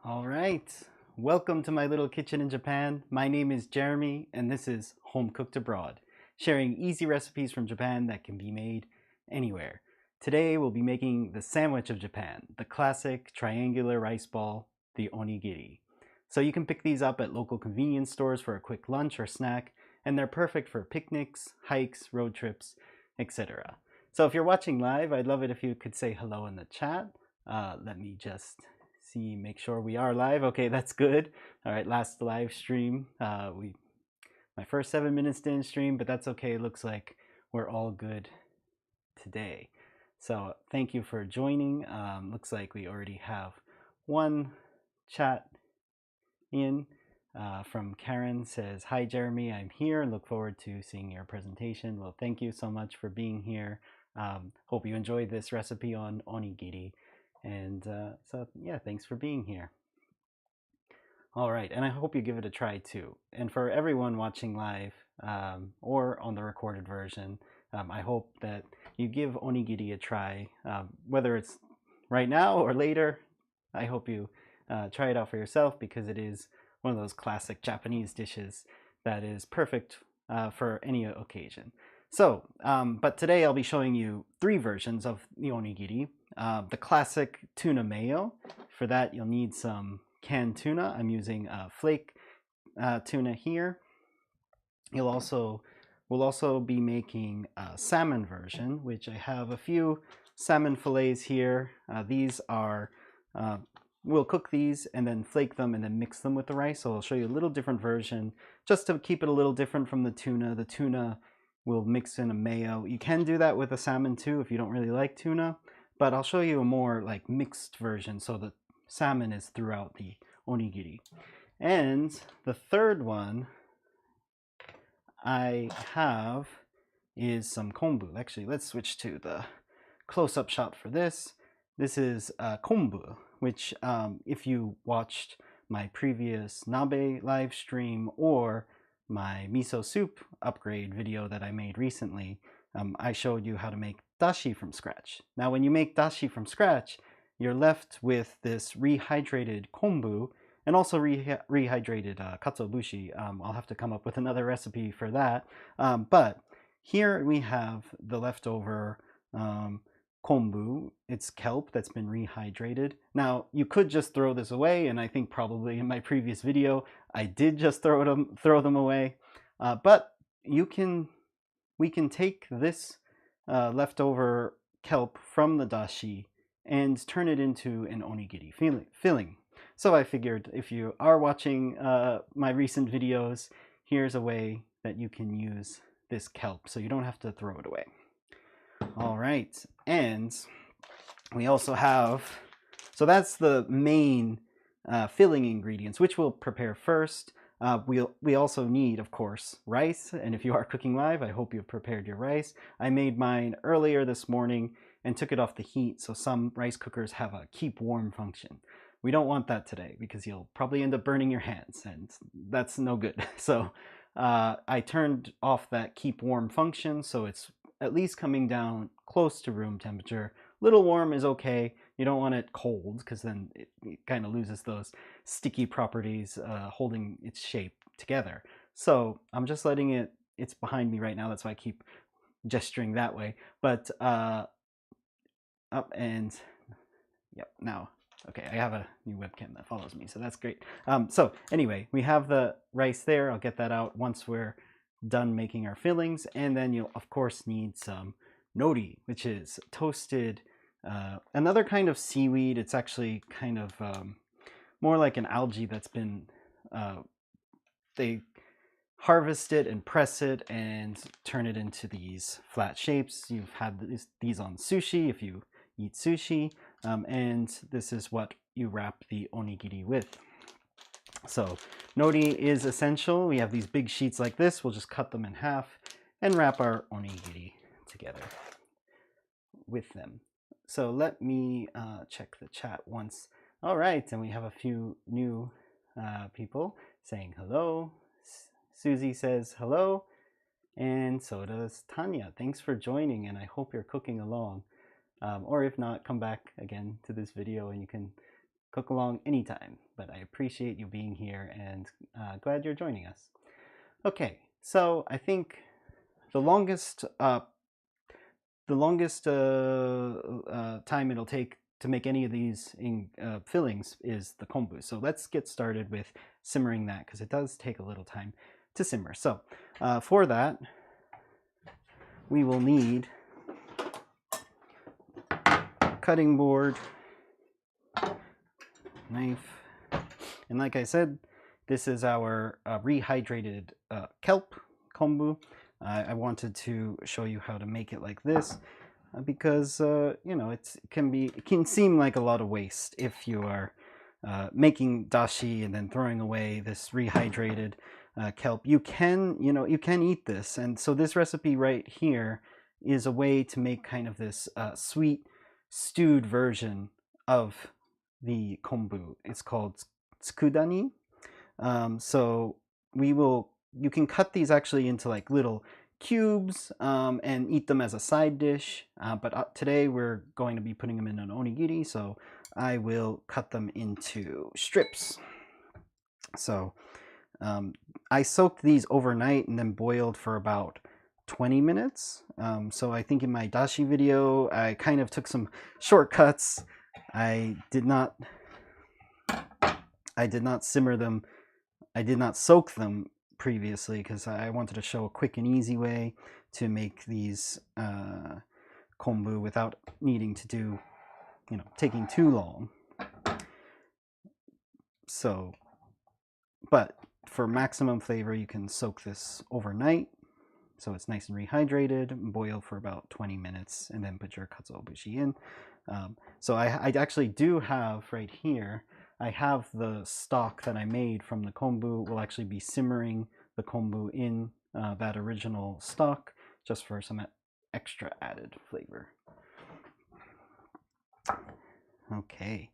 All right. Welcome to my little kitchen in Japan. My name is Jeremy, and this is Home Cooked Abroad, sharing easy recipes from Japan that can be made anywhere. Today, we'll be making the sandwich of Japan, the classic triangular rice ball, the onigiri. So you can pick these up at local convenience stores for a quick lunch or snack, and they're perfect for picnics, hikes, road trips, etc. So if you're watching live, I'd love it if you could say hello in the chat. Let me just make sure we are live. Okay, that's good. All right, last live stream. My first 7 minutes didn't stream, but that's okay. It looks like we're all good today. So thank you for joining. Looks like we already have one chat in from Karen. Says, hi Jeremy, I'm here. Look forward to seeing your presentation. Well, thank you so much for being here. Hope you enjoyed this recipe on onigiri. And so yeah, thanks for being here. All right, and I hope you give it a try too. And for everyone watching live or on the recorded version, I hope that you give onigiri a try, whether it's right now or later. I hope you try it out for yourself because it is one of those classic Japanese dishes that is perfect for any occasion. So, but today I'll be showing you three versions of the onigiri. The classic tuna mayo. For that, you'll need some canned tuna. I'm using flake tuna here. We'll also be making a salmon version, which I have a few salmon fillets here. These are we'll cook these and then flake them and then mix them with the rice. So I'll show you a little different version just to keep it a little different from the tuna. The tuna will mix in a mayo. You can do that with a salmon too if you don't really like tuna, but I'll show you a more like mixed version so the salmon is throughout the onigiri. And the third one I have is some kombu. Actually, let's switch to the close-up shot for this. This is kombu, which if you watched my previous nabe live stream or my miso soup upgrade video that I made recently, I showed you how to make dashi from scratch. Now, when you make dashi from scratch, you're left with this rehydrated kombu and also rehydrated katsuobushi. I'll have to come up with another recipe for that. But here we have the leftover kombu. It's kelp that's been rehydrated. Now, you could just throw this away, and I think probably in my previous video, I did just throw them away. But we can take this leftover kelp from the dashi and turn it into an onigiri filling. So I figured if you are watching my recent videos, here's a way that you can use this kelp so you don't have to throw it away. All right, and we also have, so that's the main filling ingredients, which we'll prepare first. We also need, of course, rice, and if you are cooking live, I hope you've prepared your rice. I made mine earlier this morning and took it off the heat, so some rice cookers have a keep warm function. We don't want that today because you'll probably end up burning your hands, and that's no good. So I turned off that keep warm function, so it's at least coming down close to room temperature. Little warm is okay. You don't want it cold because then it kind of loses those sticky properties holding its shape together. So I'm just letting it's behind me right now. That's why I keep gesturing that way. But up and yep, now, okay, I have a new webcam that follows me, so that's great. So anyway, we have the rice there. I'll get that out once we're done making our fillings. And then you'll of course need some nori, which is toasted, another kind of seaweed. It's actually kind of more like an algae that's been, they harvest it and press it and turn it into these flat shapes. You've had these on sushi if you eat sushi, and this is what you wrap the onigiri with. So nori is essential. We have these big sheets like this. We'll just cut them in half and wrap our onigiri together with them. So let me check the chat once. All right, and we have a few new people saying hello. Susie says hello, and so does Tanya. Thanks for joining, and I hope you're cooking along. Or if not, come back again to this video and you can cook along anytime, but I appreciate you being here and glad you're joining us. Okay, so I think the longest time it'll take to make any of these fillings is the kombu. So let's get started with simmering that, because it does take a little time to simmer. So for that, we will need cutting board, knife, and like I said, this is our rehydrated kelp kombu. I wanted to show you how to make it like this because you know, it can seem like a lot of waste if you are making dashi and then throwing away this rehydrated kelp. You can eat this, and so this recipe right here is a way to make kind of this sweet stewed version of the kombu. It's called tsukudani. So you can cut these actually into like little cubes and eat them as a side dish, but today we're going to be putting them in an onigiri, so I will cut them into strips. So I soaked these overnight and then boiled for about 20 minutes. So I think in my dashi video I kind of took some shortcuts. I did not simmer them. I did not soak them previously because I wanted to show a quick and easy way to make these kombu without needing to do, taking too long. So, but for maximum flavor, you can soak this overnight so it's nice and rehydrated, boil for about 20 minutes, and then put your katsuobushi in. So I actually do have right here, I have the stock that I made from the kombu. We'll actually be simmering the kombu in that original stock just for some extra added flavor. Okay,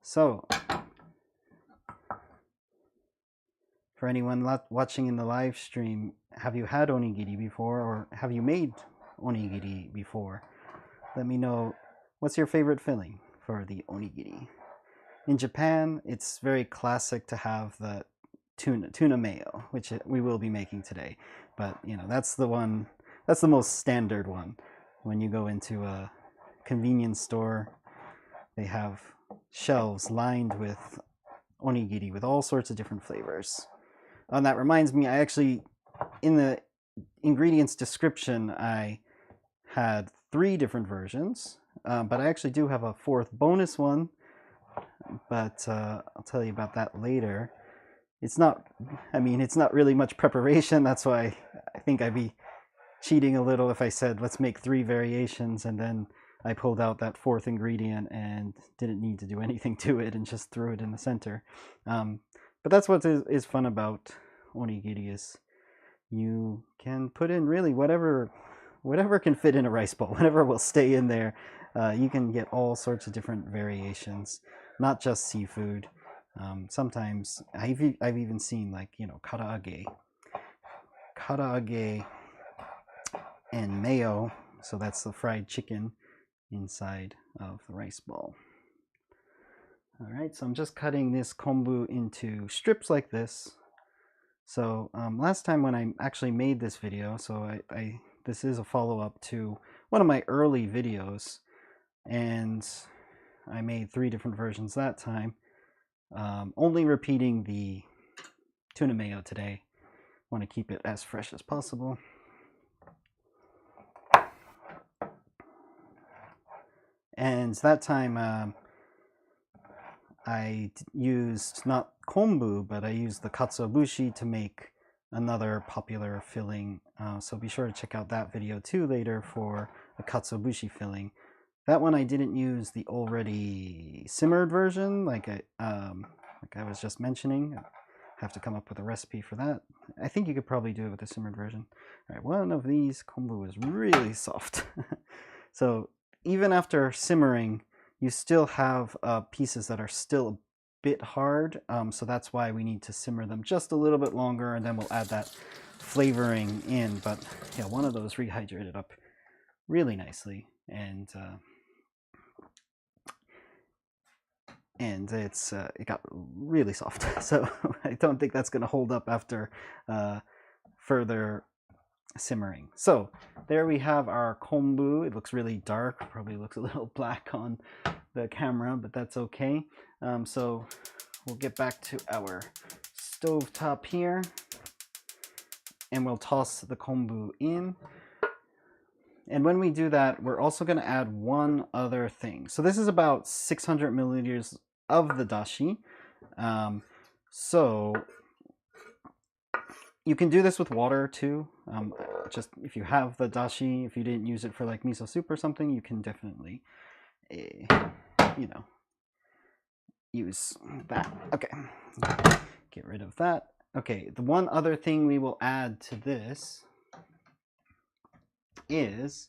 so for anyone watching in the live stream, have you had onigiri before, or have you made onigiri before? Let me know, what's your favorite filling for the onigiri? In Japan, it's very classic to have the tuna mayo, which we will be making today. But that's the one, that's the most standard one. When you go into a convenience store, they have shelves lined with onigiri with all sorts of different flavors. And that reminds me, I actually, in the ingredients description, I had 3 different versions, but I actually do have a 4th bonus one, but I'll tell you about that later. It's not really much preparation. That's why I think I'd be cheating a little if I said, let's make 3 variations, and then I pulled out that 4th ingredient and didn't need to do anything to it and just threw it in the center. But that's what is fun about onigiri, is you can put in really whatever can fit in a rice bowl, whatever will stay in there. You can get all sorts of different variations, not just seafood. Sometimes I've even seen, like, karaage and mayo, so that's the fried chicken inside of the rice ball. All right, so I'm just cutting this kombu into strips like this. So last time when I actually made this video, so this is a follow-up to one of my early videos, and I made 3 different versions that time, only repeating the tuna mayo today. Want to keep it as fresh as possible. And that time I used not kombu, but I used the katsuobushi to make another popular filling. So be sure to check out that video too later for a katsuobushi filling. That one I didn't use the already simmered version, like I was just mentioning. I have to come up with a recipe for that. I think you could probably do it with the simmered version. All right, one of these kombu is really soft. So even after simmering, you still have pieces that are still a bit hard, so that's why we need to simmer them just a little bit longer, and then we'll add that flavoring in. But yeah, one of those rehydrated up really nicely, and and it got really soft. So I don't think that's going to hold up after further simmering. So there we have our kombu. It looks really dark, probably looks a little black on the camera, but that's okay. So we'll get back to our stove top here, and we'll toss the kombu in. And when we do that, we're also going to add one other thing. So this is about 600 milliliters of the dashi. So you can do this with water too. Just if you have the dashi, if you didn't use it for like miso soup or something, you can definitely, you know, use that. Okay, get rid of that. Okay, the one other thing we will add to this is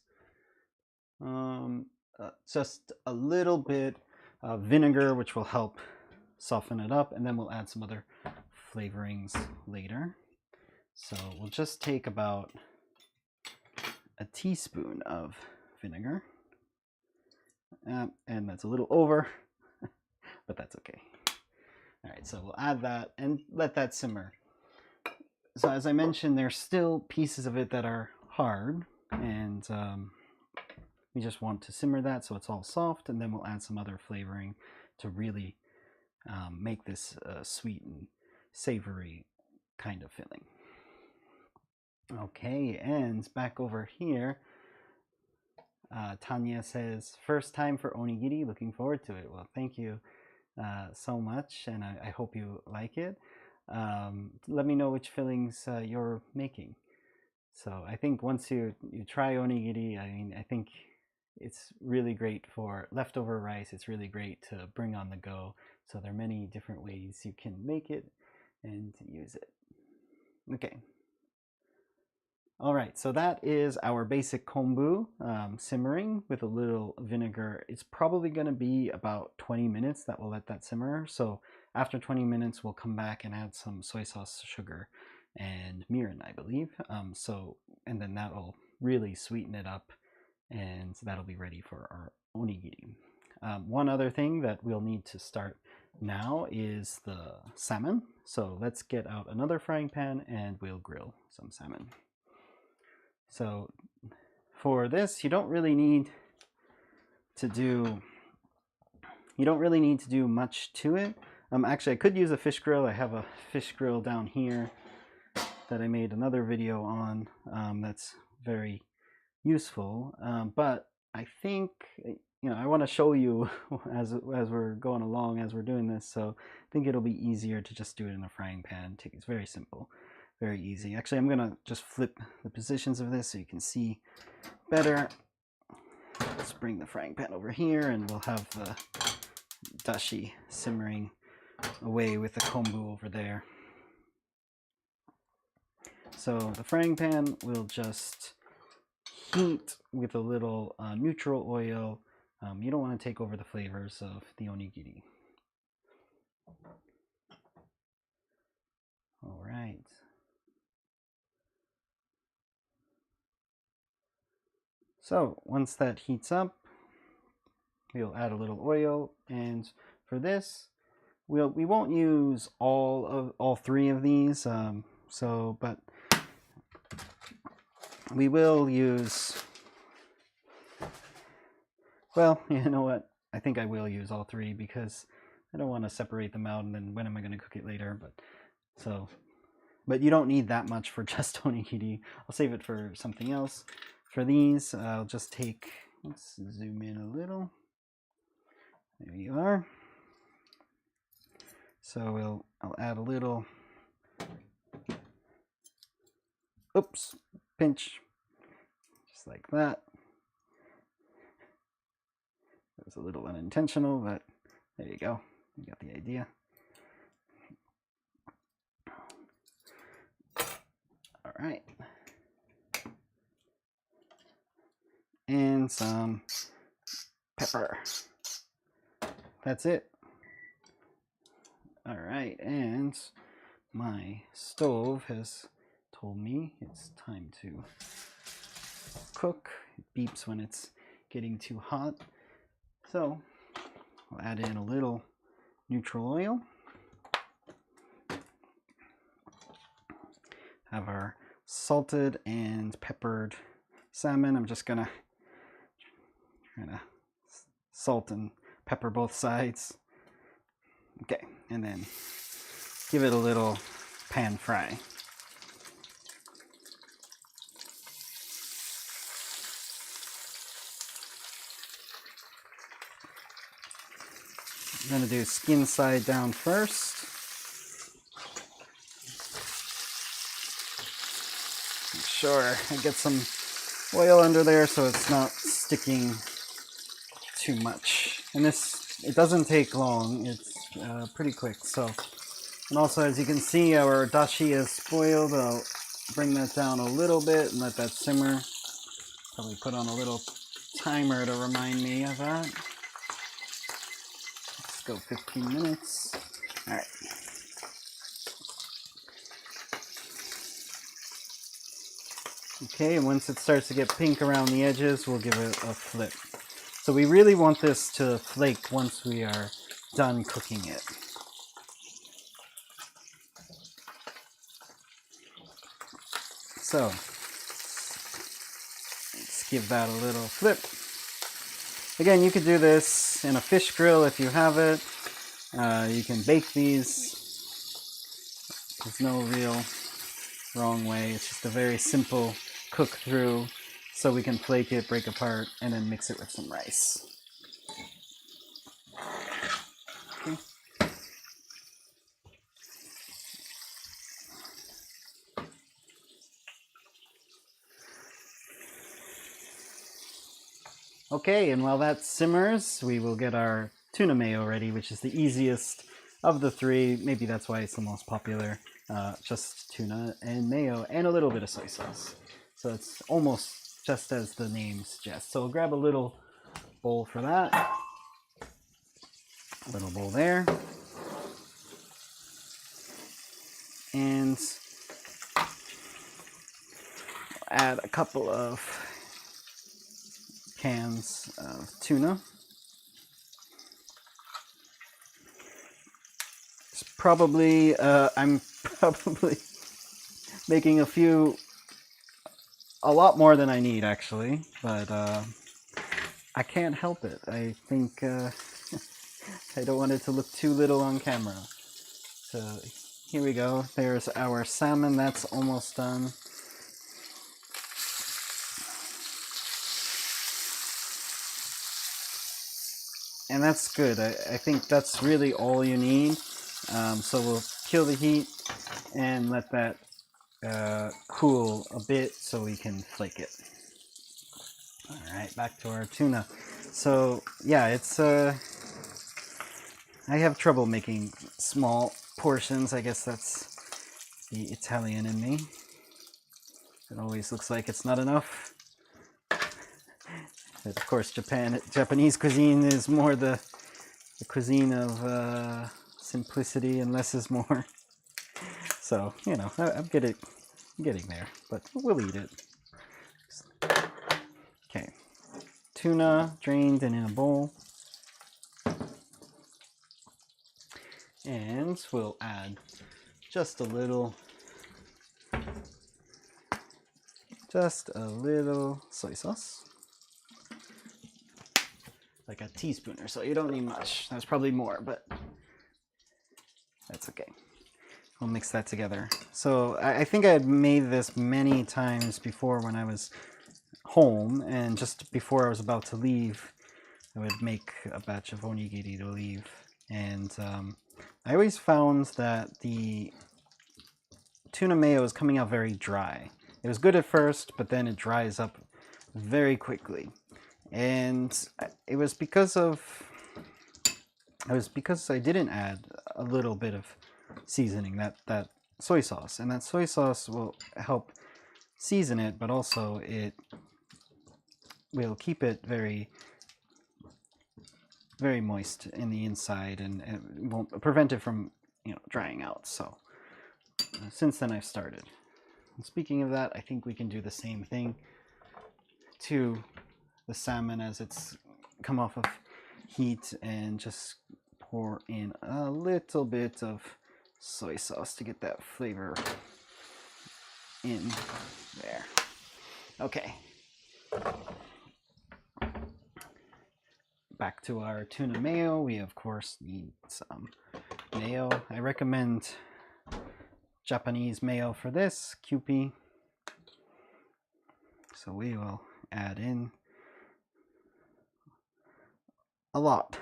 just a little bit of vinegar, which will help soften it up, and then we'll add some other flavorings later. So we'll just take about a teaspoon of vinegar, and that's a little over, but that's okay. All right, so we'll add that and let that simmer. So as I mentioned, there's still pieces of it that are hard, and we just want to simmer that so it's all soft, and then we'll add some other flavoring to really make this sweet and savory kind of filling. Okay, and back over here, Tanya says, first time for onigiri, looking forward to it. Well, thank you so much, and I hope you like it. Let me know which fillings you're making. So I think once you try onigiri, I think it's really great for leftover rice. It's really great to bring on the go. So there are many different ways you can make it and use it. Okay. All right, so that is our basic kombu simmering with a little vinegar. It's probably going to be about 20 minutes that we'll let that simmer. So after 20 minutes, we'll come back and add some soy sauce, sugar, and mirin, I believe. And then that'll really sweeten it up, and that'll be ready for our onigiri. One other thing that we'll need to start now is the salmon. So let's get out another frying pan and we'll grill some salmon. So for this, you don't really need to do much to it. Actually, I could use a fish grill. I have a fish grill down here that I made another video on. That's very useful. But I think, I want to show you as we're going along, as we're doing this. So I think it'll be easier to just do it in a frying pan. It's very simple. Very easy. Actually, I'm gonna just flip the positions of this so you can see better. Let's bring the frying pan over here, and we'll have the dashi simmering away with the kombu over there. So the frying pan will just heat with a little neutral oil. You don't want to take over the flavors of the onigiri. All right. So once that heats up, we'll add a little oil, and for this, we won't use all three of these. But we will use. Well, you know what? I think I will use all three because I don't want to separate them out, and then when am I going to cook it later? But you don't need that much for just onigiri. I'll save it for something else. For these, I'll just take, let's zoom in a little. There you are. So I'll add a little, oops, pinch, just like that. That was a little unintentional, but there you go. You got the idea. All right. And some pepper. That's it. All right, and my stove has told me it's time to cook. It beeps when it's getting too hot. So I'll add in a little neutral oil. Have our salted and peppered salmon. I'm just gonna try to salt and pepper both sides. Okay, and then give it a little pan fry. I'm going to do skin side down first. Make sure I get some oil under there so it's not sticking too much. And this, it doesn't take long, it's pretty quick. So, and also as you can see, our dashi is boiled. I'll bring that down a little bit and let that simmer. Probably put on a little timer to remind me of that. Let's go 15 minutes. All right. Okay, and once it starts to get pink around the edges, we'll give it a flip. So we really want this to flake once we are done cooking it. So let's give that a little flip. Again, you could do this in a fish grill if you have it. You can bake these. There's no real wrong way. It's just a very simple cook through so we can flake it, break apart, and then mix it with some rice. Okay. Okay, and while that simmers, we will get our tuna mayo ready, which is the easiest of the three. Maybe that's why it's the most popular. Just tuna and mayo and a little bit of soy sauce. So it's almost just as the name suggests. So we'll grab a little bowl for that. A little bowl there. And add a couple of cans of tuna. It's probably, I'm probably making a lot more than I need actually, but I can't help it. I think I don't want it to look too little on camera. So here we go. There's our salmon. That's almost done. And that's good. I think that's really all you need. So we'll kill the heat and let that cool a bit so we can flake it. All right, back to our tuna. So yeah, it's I have trouble making small portions. I guess that's the Italian in me. It always looks like it's not enough. But of course, Japanese cuisine is more the cuisine of simplicity and less is more. So, you know, I'm getting there, but we'll eat it. Okay, tuna drained and in a bowl. And we'll add just a little soy sauce. Like a teaspoon or so. You don't need much. That's probably more, but that's okay. We'll mix that together. So I think I had made this many times before when I was home, and just before I was about to leave, I would make a batch of onigiri to leave. And I always found that the tuna mayo is coming out very dry. It was good at first, but then it dries up very quickly. And it was because I didn't add a little bit of seasoning, that soy sauce, and that soy sauce will help season it, but also it will keep it very, very moist in the inside, and it won't prevent it from, you know, drying out. So since then I've started. And speaking of that, I think we can do the same thing to the salmon as it's come off of heat, and just pour in a little bit of soy sauce to get that flavor in there. Okay. Back to our tuna mayo. We of course need some mayo. I recommend Japanese mayo for this, Kewpie. So we will add in a lot,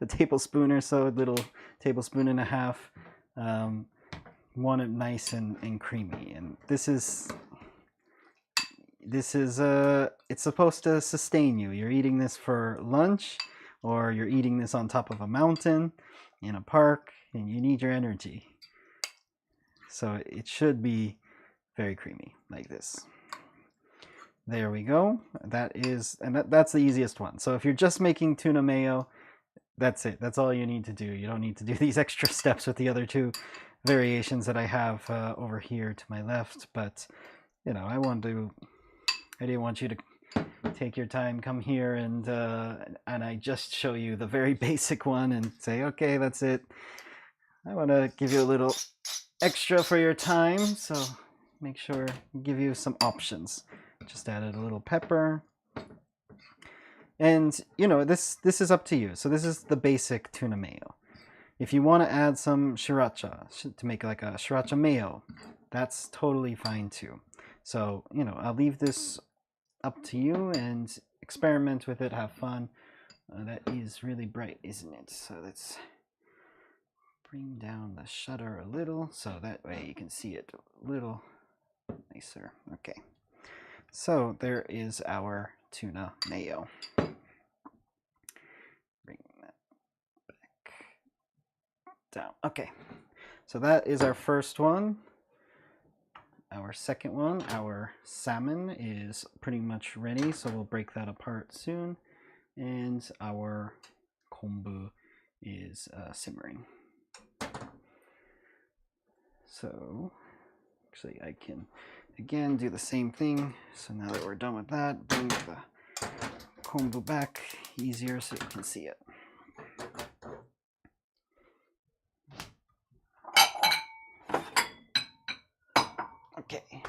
a tablespoon or so, a little tablespoon and a half. Want it nice and creamy, and this is it's supposed to sustain you. You're eating this for lunch, or you're eating this on top of a mountain in a park, and you need your energy. So it should be very creamy like this. There we go. That is, and that's the easiest one. So if you're just making tuna mayo, that's it. That's all you need to do. You don't need to do these extra steps with the other two variations that I have over here to my left. But you know, I didn't want you to take your time, come here, and I just show you the very basic one and say, okay, that's it. I want to give you a little extra for your time, so make sure I give you some options. Just added a little pepper, and you know, this is up to you. So this is the basic tuna mayo. If you want to add some sriracha to make like a sriracha mayo, that's totally fine too. So you know, I'll leave this up to you and experiment with it, have fun. That is really bright, isn't it? So let's bring down the shutter a little so that way you can see it a little nicer. Okay. So there is our tuna mayo. Bring that back down. Okay, so that is our first one. Our second one, our salmon, is pretty much ready, so we'll break that apart soon. And our kombu is simmering. So actually I can again do the same thing. So now that we're done with that, bring the kombu back easier so you can see it. Okay.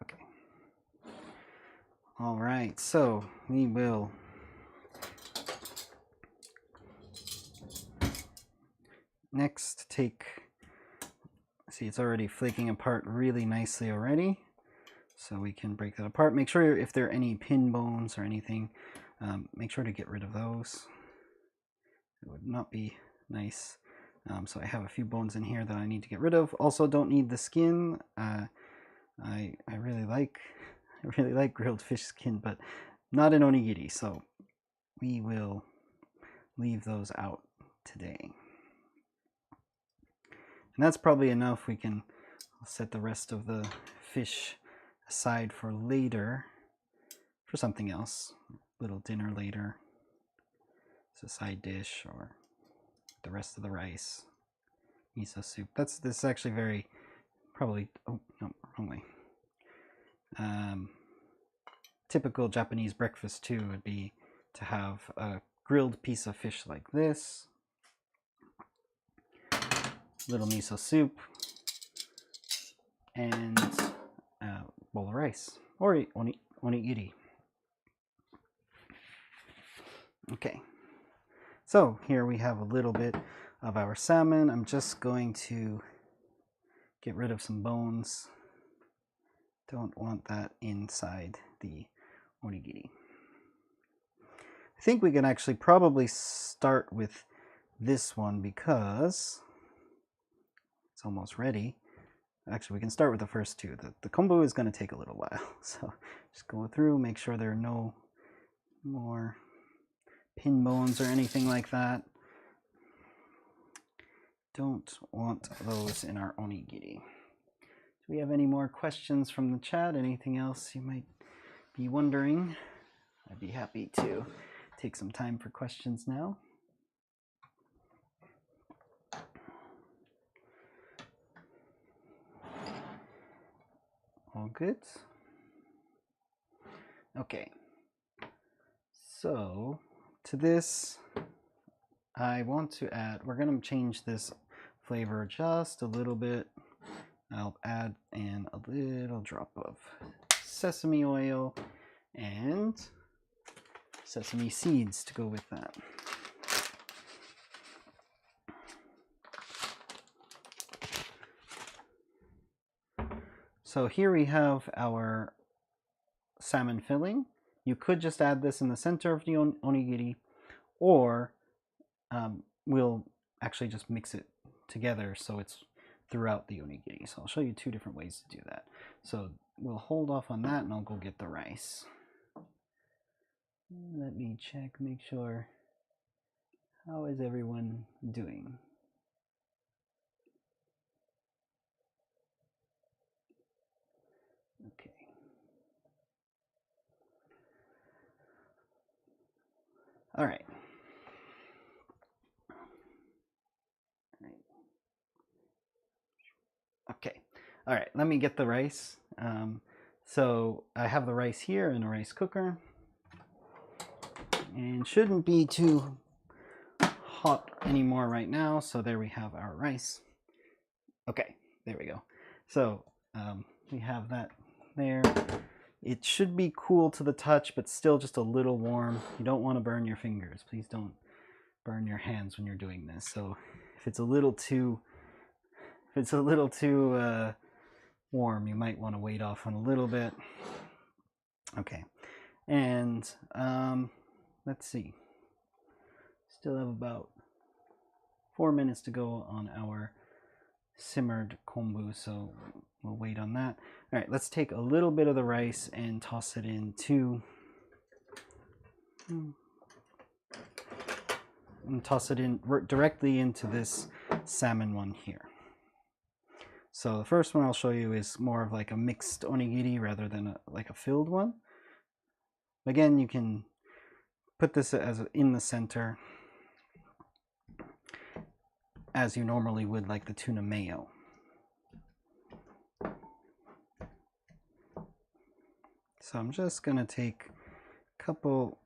Okay. All right, so we will next take, see it's already flaking apart really nicely already. So we can break that apart. Make sure if there are any pin bones or anything, make sure to get rid of those. It would not be nice. So I have a few bones in here that I need to get rid of. Also, don't need the skin. I really like grilled fish skin, but not in onigiri. So we will leave those out today. And that's probably enough. We can set the rest of the fish aside for later, for something else, little dinner later. It's a side dish, or the rest of the rice, miso soup. This is actually very probably, oh no, wrong way. Typical Japanese breakfast too would be to have a grilled piece of fish like this, little miso soup, and a bowl of rice, or onigiri. Okay, so here we have a little bit of our salmon. I'm just going to get rid of some bones. Don't want that inside the onigiri. I think we can actually probably start with this one because it's almost ready. Actually, we can start with the first two. The kombu is going to take a little while, so just go through, make sure there are no more pin bones or anything like that. Don't want those in our onigiri. Do we have any more questions from the chat? Anything else you might be wondering? I'd be happy to take some time for questions now. All good. Okay. So to this, I want to add, we're going to change this flavor just a little bit. I'll add in a little drop of sesame oil and sesame seeds to go with that. So here we have our salmon filling. You could just add this in the center of the onigiri, or we'll actually just mix it together so it's throughout the onigiri. So I'll show you two different ways to do that. So we'll hold off on that and I'll go get the rice. Let me check, make sure. How is everyone doing? Okay. All right. Okay. All right, let me get the rice. So I have the rice here in a rice cooker. And shouldn't be too hot anymore right now. So there we have our rice. Okay, there we go. So we have that there. It should be cool to the touch, but still just a little warm. You don't want to burn your fingers. Please don't burn your hands when you're doing this. So if it's a little too warm, you might want to wait off on a little bit. Okay, and let's see. Still have about 4 minutes to go on our simmered kombu, so we'll wait on that. All right, let's take a little bit of the rice and toss it into directly into this salmon one here. So the first one I'll show you is more of like a mixed onigiri rather than like a filled one. Again, you can put this as in the center as you normally would like the tuna mayo. So I'm just going to take a couple,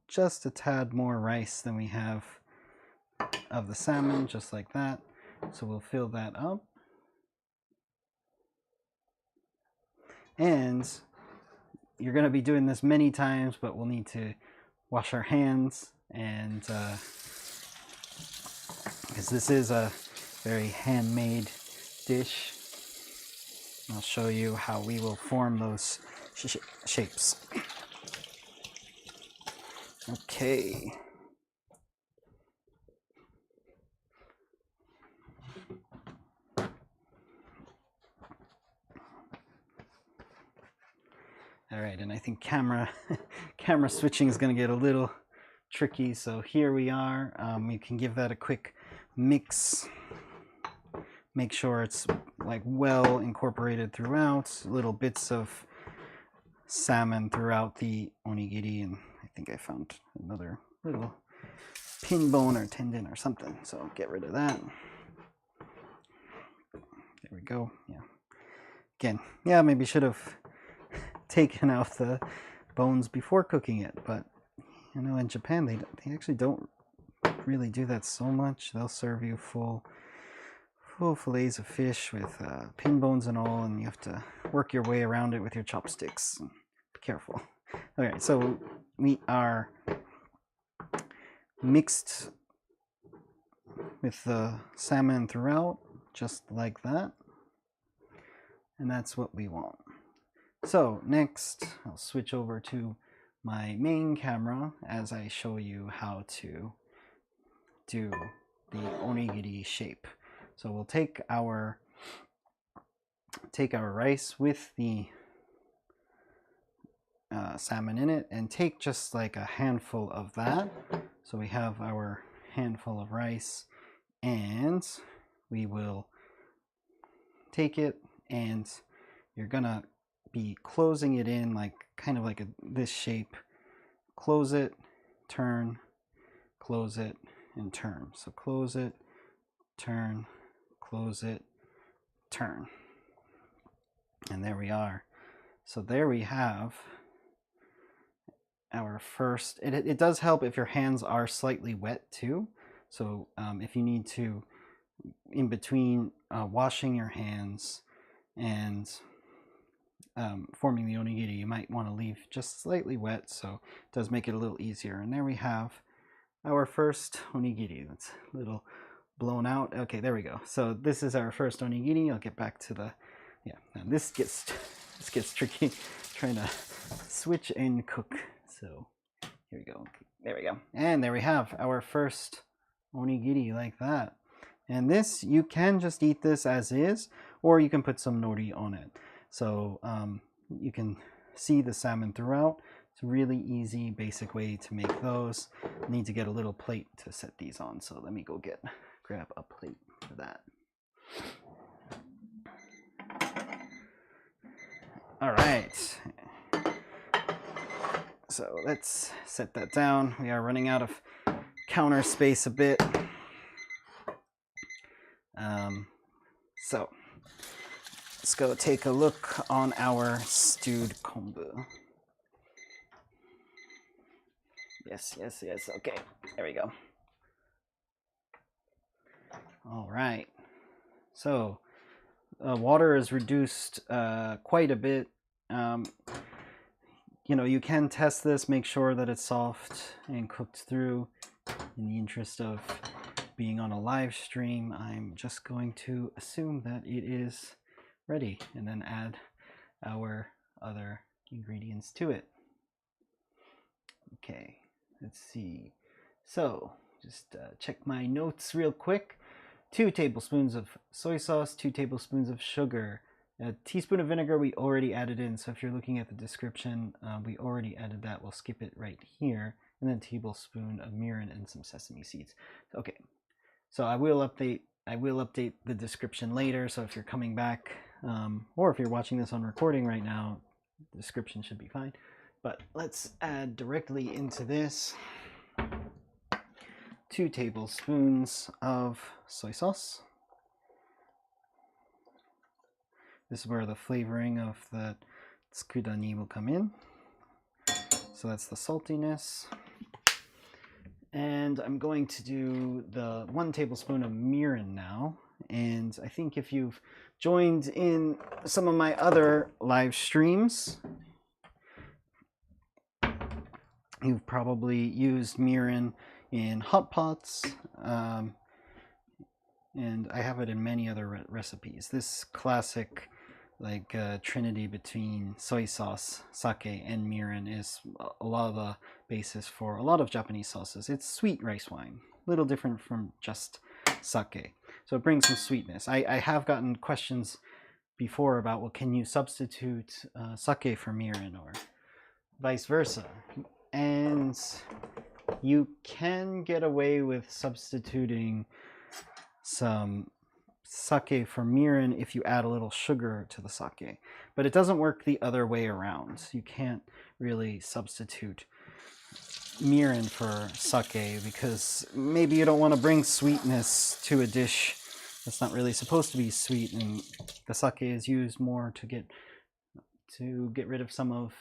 just a tad more rice than we have of the salmon, just like that. So we'll fill that up. And you're going to be doing this many times, but we'll need to wash our hands, and because this is a very handmade dish. I'll show you how we will form those shapes. Okay. All right, and I think camera switching is going to get a little tricky. So here we are. You can give that a quick mix. Make sure it's like well incorporated throughout. Little bits of salmon throughout the onigiri, and I think I found another little pin bone or tendon or something. So get rid of that. There we go. Yeah. Again, yeah, maybe should have taken out the bones before cooking it, but you know, in Japan they actually don't really do that so much. They'll serve you full fillets of fish with pin bones and all, and you have to work your way around it with your chopsticks. Be careful. All right, so we are mixed with the salmon throughout, just like that, and that's what we want. So next, I'll switch over to my main camera as I show you how to do the onigiri shape. So we'll take our rice with the salmon in it, and take just like a handful of that. So we have our handful of rice, and we will take it, and you're gonna be closing it in like kind of like this shape. Close it, turn, close it, and turn. So close it, turn, close it, turn. And there we are. So there we have our first. It does help if your hands are slightly wet too. So if you need to, in between washing your hands and forming the onigiri, you might want to leave just slightly wet, so it does make it a little easier. And there we have our first onigiri. That's a little blown out. Okay, there we go. So this is our first onigiri. I'll get back to the, yeah, now this gets tricky trying to switch and cook. So here we go. There we go. And there we have our first onigiri like that. And this, you can just eat this as is, or you can put some nori on it. So you can see the salmon throughout. It's a really easy, basic way to make those. I need to get a little plate to set these on, so let me go grab a plate for that. All right. So let's set that down. We are running out of counter space a bit. So let's go take a look on our stewed kombu. Yes, yes, yes. Okay, there we go. All right. So water is reduced quite a bit. You know, you can test this, make sure that it's soft and cooked through. In the interest of being on a live stream, I'm just going to assume that it is ready and then add our other ingredients to it. Okay, let's see. So just check my notes real quick. 2 tablespoons of soy sauce, 2 tablespoons of sugar, a teaspoon of vinegar we already added in. So if you're looking at the description, we already added that. We'll skip it right here. And then a tablespoon of mirin and some sesame seeds. Okay, so I will update the description later. So if you're coming back, or if you're watching this on recording right now, the description should be fine. But let's add directly into this 2 tablespoons of soy sauce. This is where the flavoring of the tsukudani will come in. So that's the saltiness. And I'm going to do the 1 tablespoon of mirin now. And I think if you've joined in some of my other live streams, you've probably used mirin in hot pots. And I have it in many other recipes. This classic trinity between soy sauce, sake, and mirin is a lot of the basis for a lot of Japanese sauces. It's sweet rice wine, a little different from just sake. So it brings some sweetness. I have gotten questions before about, well, can you substitute sake for mirin or vice versa? And you can get away with substituting some sake for mirin if you add a little sugar to the sake, but it doesn't work the other way around. You can't really substitute mirin for sake because maybe you don't want to bring sweetness to a dish that's not really supposed to be sweet, and the sake is used more to get rid of some of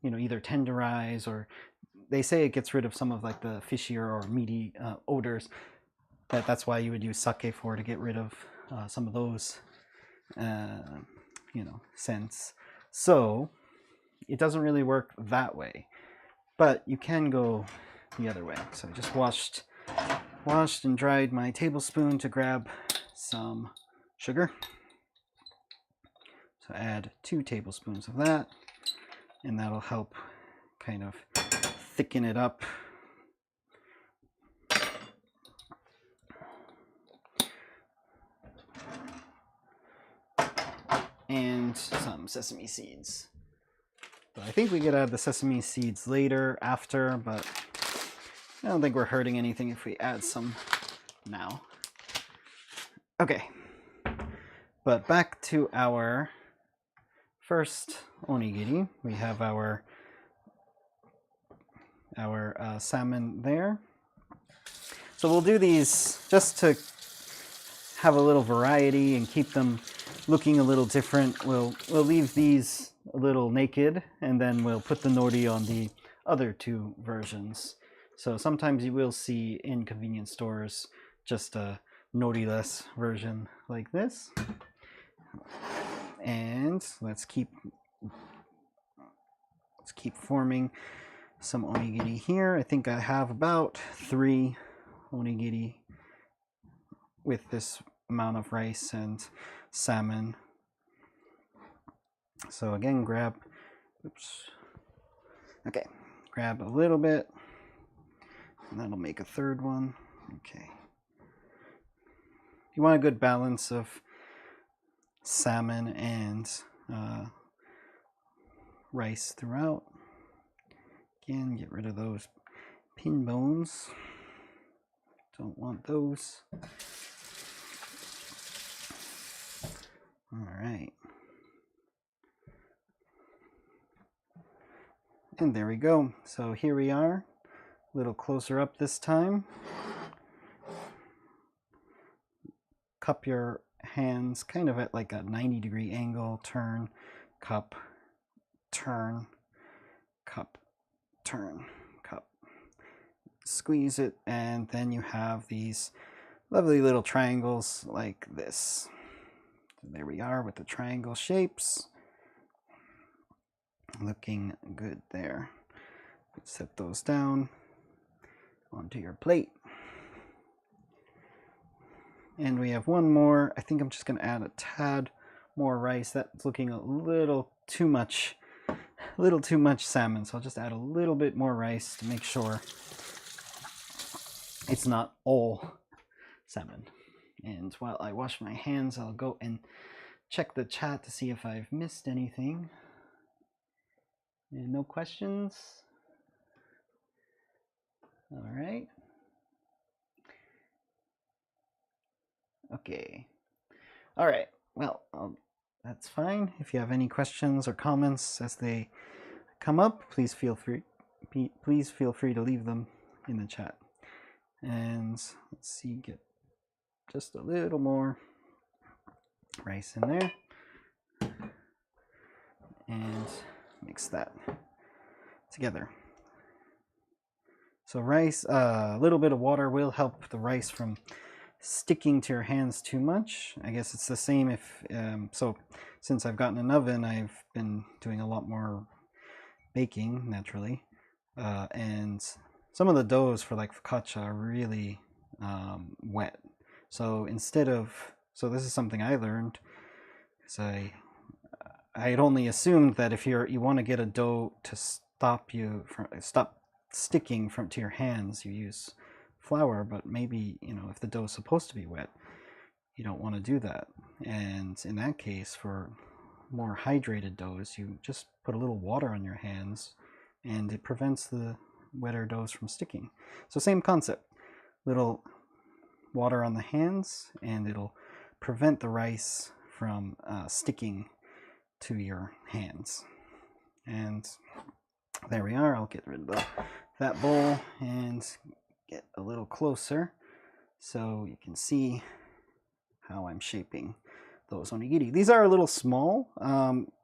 either tenderize, or they say it gets rid of some of like the fishier or meaty odors. That's why you would use sake for, to get rid of some of those, scents. So it doesn't really work that way, but you can go the other way. So I just washed and dried my tablespoon to grab some sugar. So add 2 tablespoons of that, and that'll help kind of thicken it up. And some sesame seeds. But I think we could add the sesame seeds later, after, but I don't think we're hurting anything if we add some now. Okay, but back to our first onigiri. We have our salmon there. So we'll do these just to have a little variety and keep them looking a little different, we'll leave these a little naked, and then we'll put the nori on the other two versions. So sometimes you will see in convenience stores just a nori-less version like this. And let's keep forming some onigiri here. I think I have about 3 onigiri with this amount of rice and salmon. So again, grab a little bit, and that'll make a third one. Okay. You want a good balance of salmon and rice throughout. Again, get rid of those pin bones. Don't want those. All right. And there we go. So here we are, a little closer up this time. Cup your hands kind of at like a 90-degree angle. Turn, cup, turn, cup, turn, cup. Squeeze it, and then you have these lovely little triangles like this. So there we are with the triangle shapes. Looking good there. Set those down onto your plate. And we have one more. I think I'm just going to add a tad more rice. That's looking a little too much salmon. So I'll just add a little bit more rice to make sure it's not all salmon. And while I wash my hands, I'll go and check the chat to see if I've missed anything. And no questions? All right. Okay. All right. Well, that's fine. If you have any questions or comments as they come up, please feel free to leave them in the chat. And let's see, get just a little more rice in there. And mix that together. So rice, a little bit of water will help the rice from sticking to your hands too much. I guess it's the same if, so since I've gotten an oven, I've been doing a lot more baking naturally. And some of the doughs for like focaccia are really wet. So so this is something I learned, because I had only assumed that if you want to get a dough to stop sticking to your hands, you use flour. But maybe, if the dough is supposed to be wet, you don't want to do that. And in that case, for more hydrated doughs, you just put a little water on your hands, and it prevents the wetter doughs from sticking. So same concept, little water on the hands, and it'll prevent the rice from sticking to your hands. And there we are. I'll get rid of that bowl and get a little closer so you can see how I'm shaping those onigiri. These are a little small,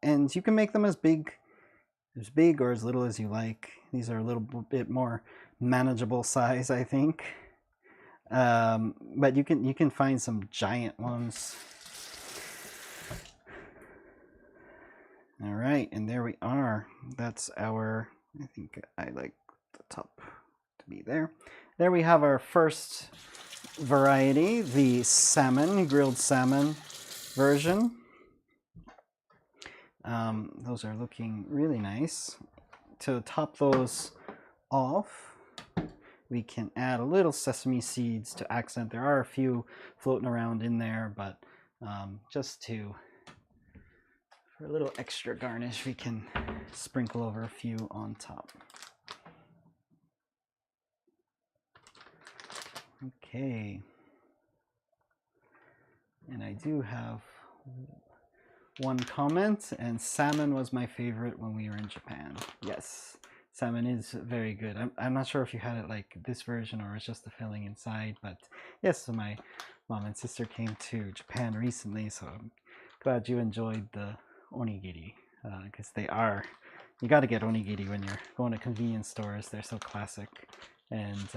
and you can make them as big or as little as you like. These are a little bit more manageable size, I think. But you can find some giant ones. All right, and there we are. That's I think I like the top to be there. There we have our first variety, the salmon, grilled salmon version. Those are looking really nice. To top those off, we can add a little sesame seeds to accent. There are a few floating around in there, but just for a little extra garnish, we can sprinkle over a few on top. Okay. And I do have one comment, and salmon was my favorite when we were in Japan. Yes, salmon is very good. I'm not sure if you had it like this version or it's just the filling inside, but yes, so my mom and sister came to Japan recently, so I'm glad you enjoyed the onigiri, because they are, you got to get onigiri when you're going to convenience stores. They're so classic and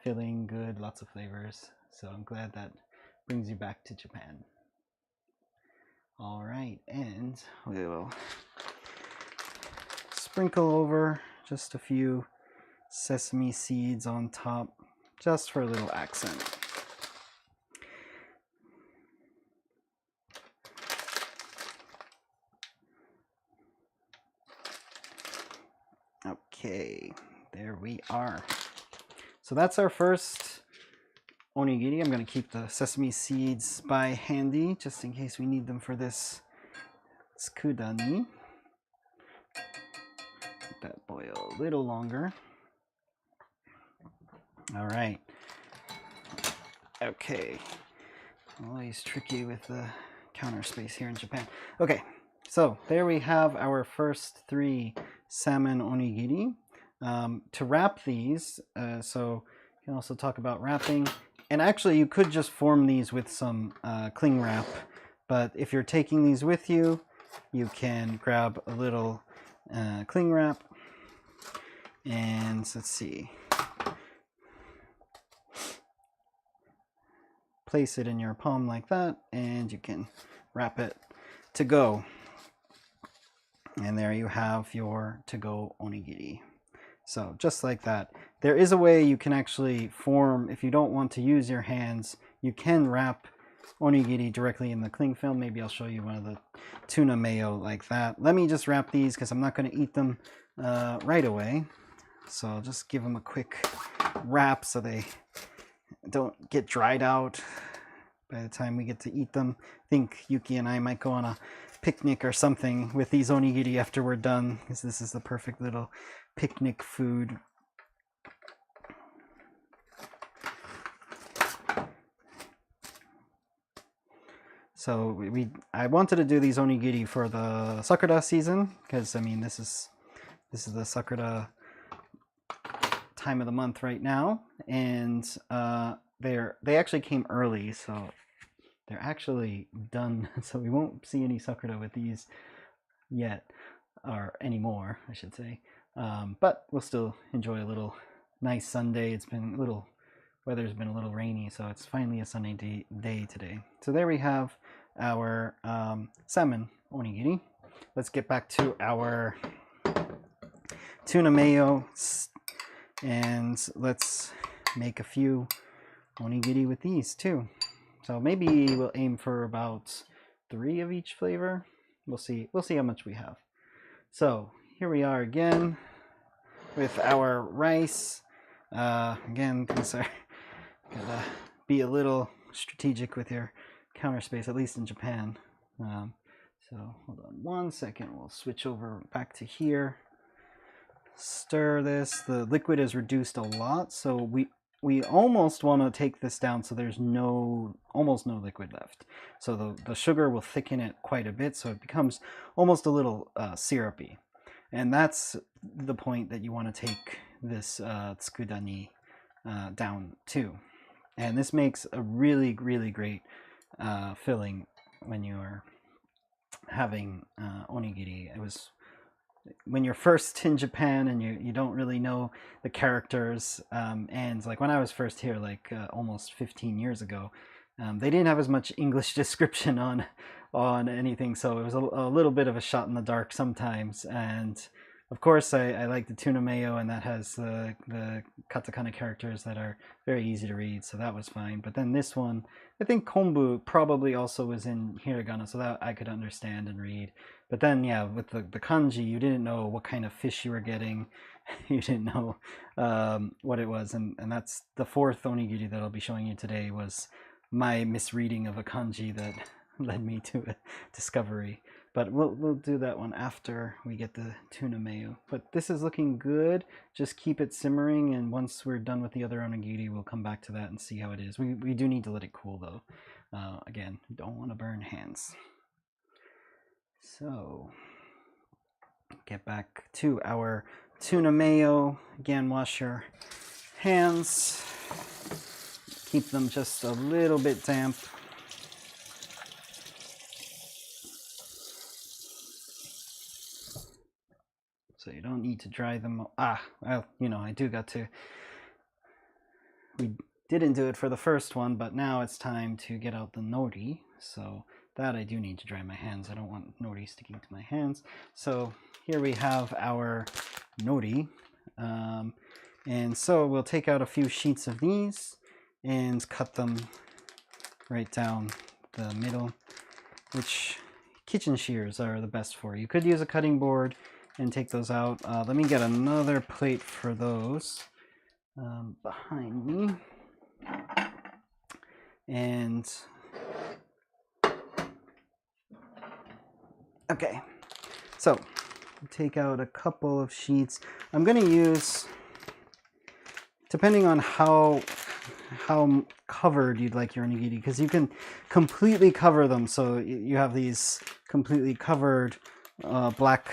filling, good, lots of flavors. So I'm glad that brings you back to Japan. All right, and we will sprinkle over just a few sesame seeds on top, just for a little accent. Okay, there we are. So that's our first onigiri. I'm going to keep the sesame seeds by handy just in case we need them for this tsukudani. Let that boil a little longer. All right. Okay. Always tricky with the counter space here in Japan. Okay, so there we have our first 3 salmon onigiri. To wrap these, so you can also talk about wrapping. And actually, you could just form these with some cling wrap. But if you're taking these with you, you can grab a little cling wrap. And let's see. Place it in your palm like that, and you can wrap it to go. And there you have your to-go onigiri. So just like that. There is a way you can actually form, if you don't want to use your hands, you can wrap onigiri directly in the cling film. Maybe I'll show you one of the tuna mayo like that. Let me just wrap these because I'm not going to eat them right away. So I'll just give them a quick wrap so they don't get dried out by the time we get to eat them. I think Yuki and I might go on a picnic or something with these onigiri after we're done, because this is the perfect little picnic food. So I wanted to do these onigiri for the sakura season, because I mean this is the sakura time of the month right now, and they actually came early, so they're actually done. So we won't see any sakura with these yet, or anymore, I should say. But we'll still enjoy a little nice Sunday. It's been weather's been a little rainy, so it's finally a sunny day today. So there we have our salmon onigiri. Let's get back to our tuna mayo, and let's make a few onigiri with these too. So maybe we'll aim for about 3 of each flavor. We'll see how much we have. So here we are again with our rice. Again, these are gotta be a little strategic with your counter space, at least in Japan. So hold on 1 second. We'll switch over back to here. Stir this. The liquid is reduced a lot, so we almost want to take this down so there's almost no liquid left. So the sugar will thicken it quite a bit, so it becomes almost a little syrupy. And that's the point that you want to take this tsukudani down to. And this makes a really, really great filling when you're having onigiri. When you're first in Japan and you don't really know the characters, and like when I was first here, like almost 15 years ago, they didn't have as much English description on anything, so it was a little bit of a shot in the dark sometimes. And of course, I like the tuna mayo, and that has the katakana characters that are very easy to read, so that was fine. But then this one, I think kombu probably also was in hiragana, so that I could understand and read. But then, yeah, with the kanji, you didn't know what kind of fish you were getting. You didn't know what it was. And that's the 4th onigiri that I'll be showing you today, was my misreading of a kanji that led me to a discovery. But we'll do that one after we get the tuna mayo. But this is looking good. Just keep it simmering, and once we're done with the other onigiri, we'll come back to that and see how it is. We do need to let it cool, though. Again, don't want to burn hands. So, get back to our tuna mayo. Again, wash your hands. Keep them just a little bit damp. So you don't need to dry them. Well, you know, I do got to. We didn't do it for the first one, but now it's time to get out the nori. So that I do need to dry my hands. I don't want nori sticking to my hands. So here we have our nori. And so we'll take out a few sheets of these and cut them right down the middle, which kitchen shears are the best for. You could use a cutting board and take those out. Let me get another plate for those behind me. And okay, so take out a couple of sheets. I'm going to use, depending on how covered you'd like your onigiri, because you can completely cover them, so you have these completely covered black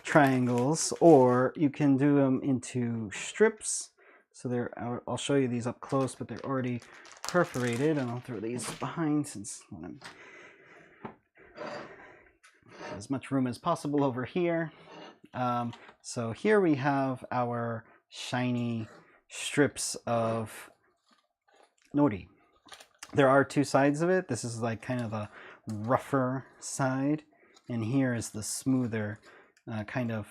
triangles, or you can do them into strips. So I'll show you these up close, but they're already perforated, and I'll throw these behind since I want as much room as possible over here. So here we have our shiny strips of nori. There are two sides of it. This is like kind of the rougher side, and here is the smoother, kind of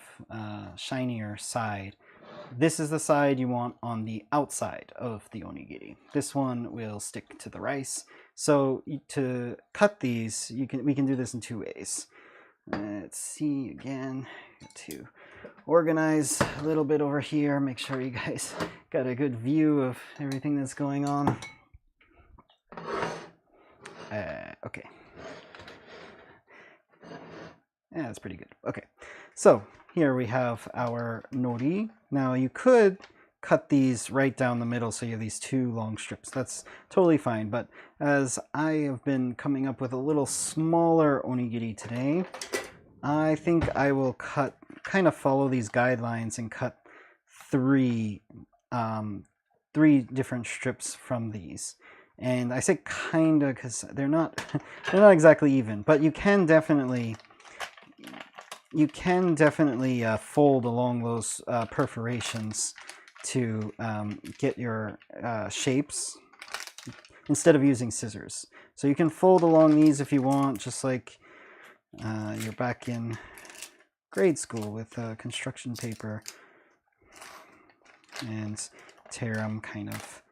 shinier side. This is the side you want on the outside of the onigiri. This one will stick to the rice. So to cut these, we can do this in two ways. Let's see again, to organize a little bit over here, make sure you guys got a good view of everything that's going on. Okay. Yeah, that's pretty good. Okay, so here we have our nori. Now you could cut these right down the middle, so you have these two long strips. That's totally fine, but as I have been coming up with a little smaller onigiri today, I think I will kind of follow these guidelines and cut three different strips from these. And I say kind of because they're not exactly even, but you can definitely fold along those perforations to get your shapes instead of using scissors. So you can fold along these if you want, just like you're back in grade school with construction paper, and tear them kind of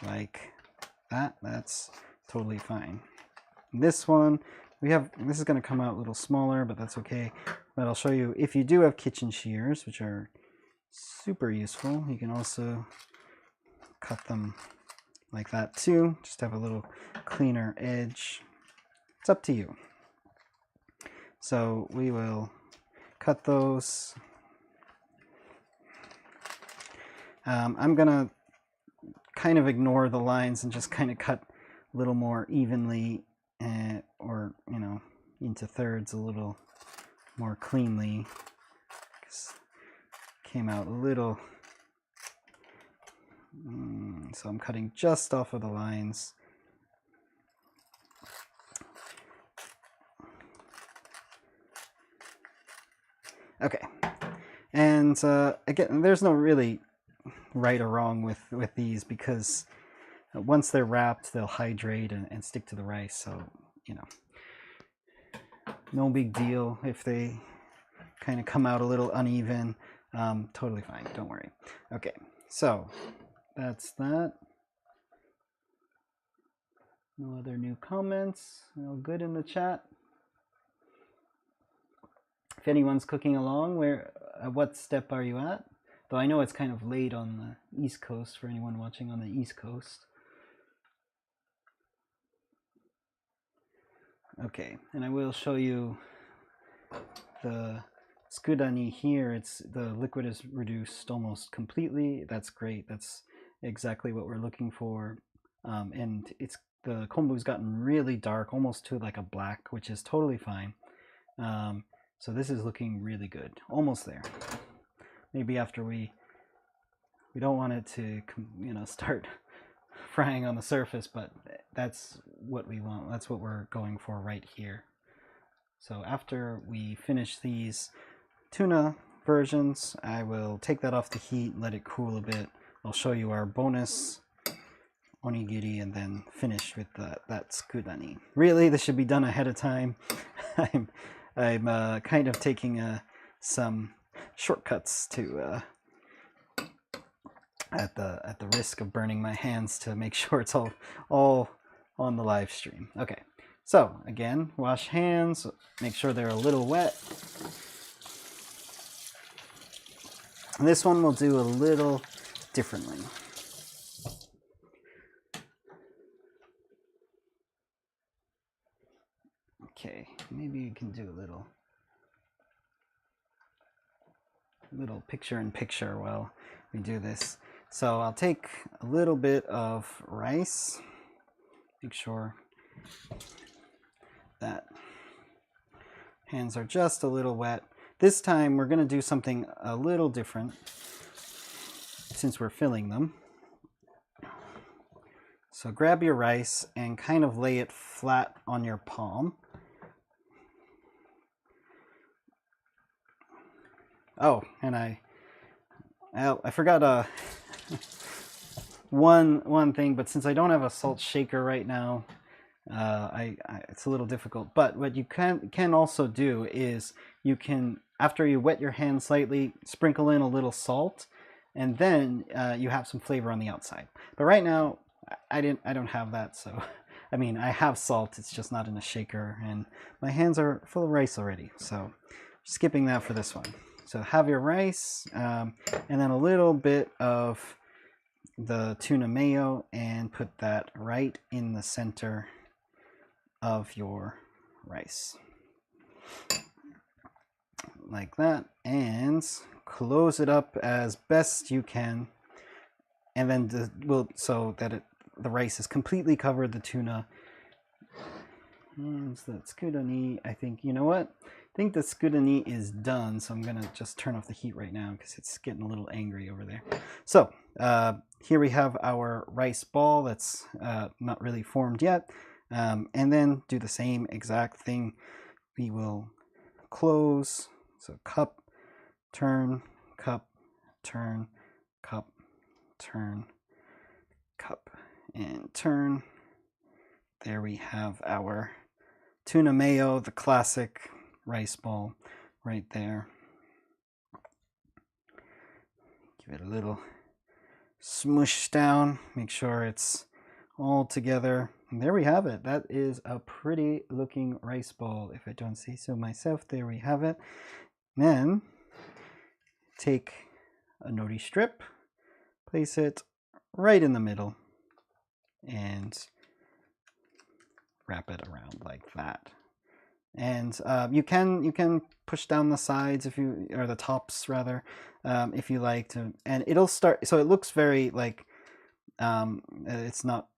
like that. That's totally fine. This one, this is going to come out a little smaller, but that's okay. But I'll show you, if you do have kitchen shears, which are super useful, you can also cut them like that too. Just have a little cleaner edge. It's up to you. So we will cut those. I'm gonna kind of ignore the lines and just kind of cut a little more evenly, or into thirds a little more cleanly. Came out a little, so I'm cutting just off of the lines. Okay, and again, there's no really right or wrong with these, because once they're wrapped, they'll hydrate and stick to the rice. So no big deal if they kind of come out a little uneven. Totally fine, don't worry. Okay, so that's that. No other new comments. All good in the chat. If anyone's cooking along, what step are you at? Though I know it's kind of late on the East Coast for anyone watching on the East Coast. Okay, and I will show you the Skudani here. The liquid is reduced almost completely. That's great. That's exactly what we're looking for. And the kombu's gotten really dark, almost to like a black, which is totally fine. So this is looking really good, almost there. Maybe after we don't want it to start frying on the surface, but that's what we want. That's what we're going for right here. So after we finish these tuna, versions. I will take that off the heat, let it cool a bit. I'll show you our bonus onigiri and then finish with that tsukudani. Really, this should be done ahead of time. I'm kind of taking some shortcuts to at the risk of burning my hands to make sure it's all on the live stream. Okay, so again, wash hands, make sure they're a little wet. This one we'll do a little differently. Okay, maybe you can do a little picture-in-picture while we do this. So I'll take a little bit of rice, make sure that hands are just a little wet. This time we're going to do something a little different since we're filling them. So grab your rice and kind of lay it flat on your palm. Oh, and I forgot one thing, but since I don't have a salt shaker right now, it's a little difficult. But what you can also do is you can, after you wet your hand slightly, sprinkle in a little salt, and then you have some flavor on the outside. But right now, I don't have that, so I mean, I have salt, it's just not in a shaker, and my hands are full of rice already, so skipping that for this one. So have your rice, and then a little bit of the tuna mayo, and put that right in the center of your rice. Like that, and close it up as best you can, and then so that the rice is completely covered, the tuna. And the tsukudani, I think, you know what? I think the tsukudani is done, so I'm gonna just turn off the heat right now because it's getting a little angry over there. So here we have our rice ball that's not really formed yet, and then do the same exact thing. We will close, so cup, turn, cup, turn, cup, turn, cup, and turn. There we have our tuna mayo, the classic rice ball right there. Give it a little smush down, make sure it's all together. And there we have it. That is a pretty looking rice ball, if I don't say so myself. There we have it. Then take a nori strip, place it right in the middle, and wrap it around like that. And you can push down the sides if you, or the tops rather, if you like to, and it'll start, so it looks very like it's not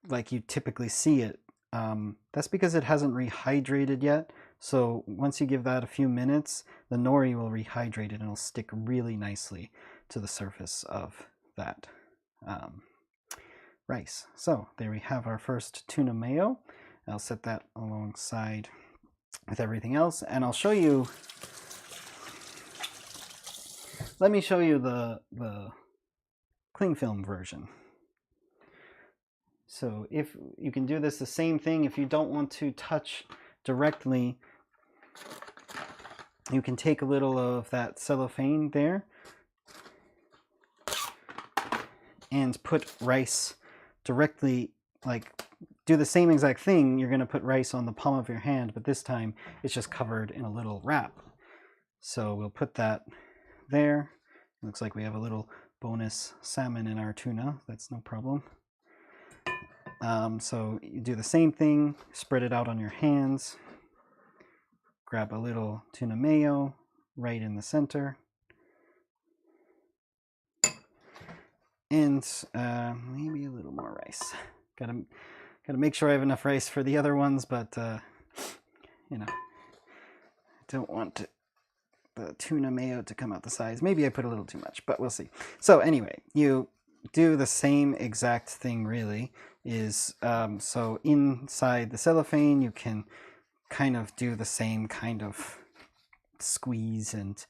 like you typically see it. That's because it hasn't rehydrated yet. So once you give that a few minutes, the nori will rehydrate it and it'll stick really nicely to the surface of that rice. So there we have our first tuna mayo. I'll set that alongside with everything else, and I'll show you, let me show you the cling film version. So if you can do this the same thing, if you don't want to touch directly, you can take a little of that cellophane there and put rice directly, like do the same exact thing. You're going to put rice on the palm of your hand, but this time it's just covered in a little wrap. So we'll put that there. It looks like we have a little bonus salmon in our tuna. That's no problem. So you do the same thing, spread it out on your hands, grab a little tuna mayo right in the center, and maybe a little more rice. Gotta make sure I have enough rice for the other ones, but you know, I don't want the tuna mayo to come out the sides. Maybe I put a little too much, but we'll see. So anyway, you do the same exact thing really, is so inside the cellophane you can kind of do the same kind of squeeze and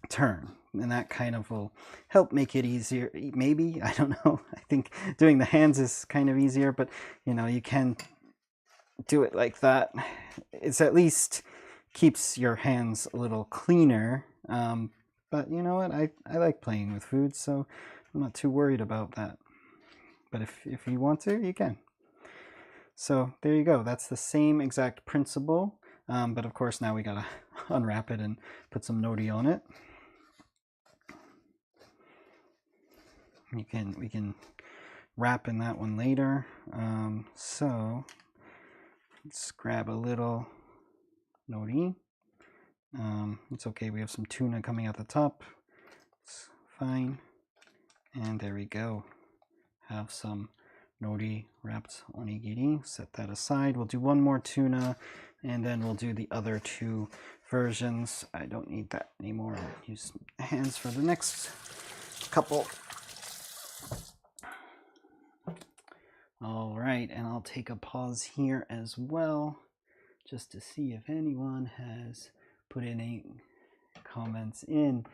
turn, and that kind of will help make it easier. Maybe, I don't know. I think doing the hands is kind of easier, but you know, you can do it like that. It's at least keeps your hands a little cleaner. But you know what? I like playing with food, so I'm not too worried about that. But if you want to, you can. So there you go. That's the same exact principle. But of course, now we gotta unwrap it and put some nori on it. We can wrap in that one later. So let's grab a little nori. It's okay, we have some tuna coming out the top. It's fine. And there we go. Have some nori wrapped onigiri. Set that aside. We'll do one more tuna, and then we'll do the other two versions. I don't need that anymore. I'll use hands for the next couple. All right, and I'll take a pause here as well, just to see if anyone has put any comments in.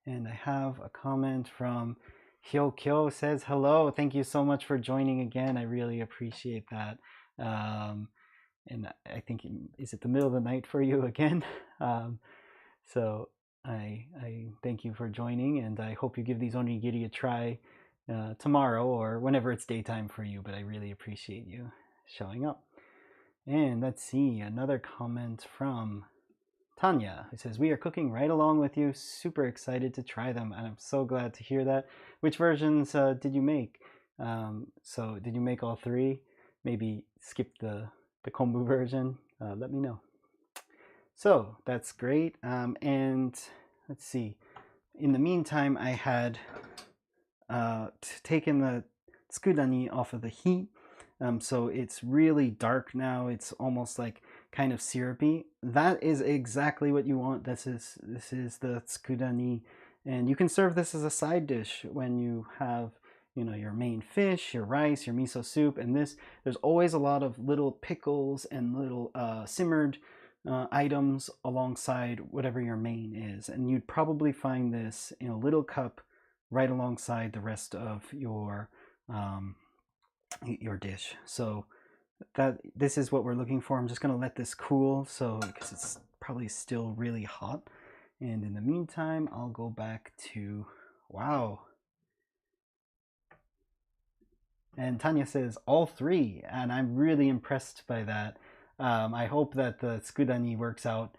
And I have a comment from Hyokyo. Says hello. Thank you so much for joining again. I really appreciate that. And I think, is it the middle of the night for you again? So I thank you for joining, and I hope you give these onigiri a try tomorrow or whenever it's daytime for you. But I really appreciate you showing up. And let's see, another comment from Tanya, who says, we are cooking right along with you. Super excited to try them, and I'm so glad to hear that. Which versions did you make? So did you make all three? Maybe skip the kombu version. Let me know. So that's great. And let's see. In the meantime, I had taken the tsukudani off of the heat. So it's really dark now. It's almost like kind of syrupy. That is exactly what you want. This is the tsukudani, and you can serve this as a side dish when you have, you know, your main fish, your rice, your miso soup, and this. There's always a lot of little pickles and little simmered items alongside whatever your main is, and you'd probably find this in a little cup right alongside the rest of your dish. So this is what we're looking for. I'm just going to let this cool, so because it's probably still really hot. And in the meantime, I'll go back to, wow. And Tanya says all three, and I'm really impressed by that. I hope that the tsukudani works out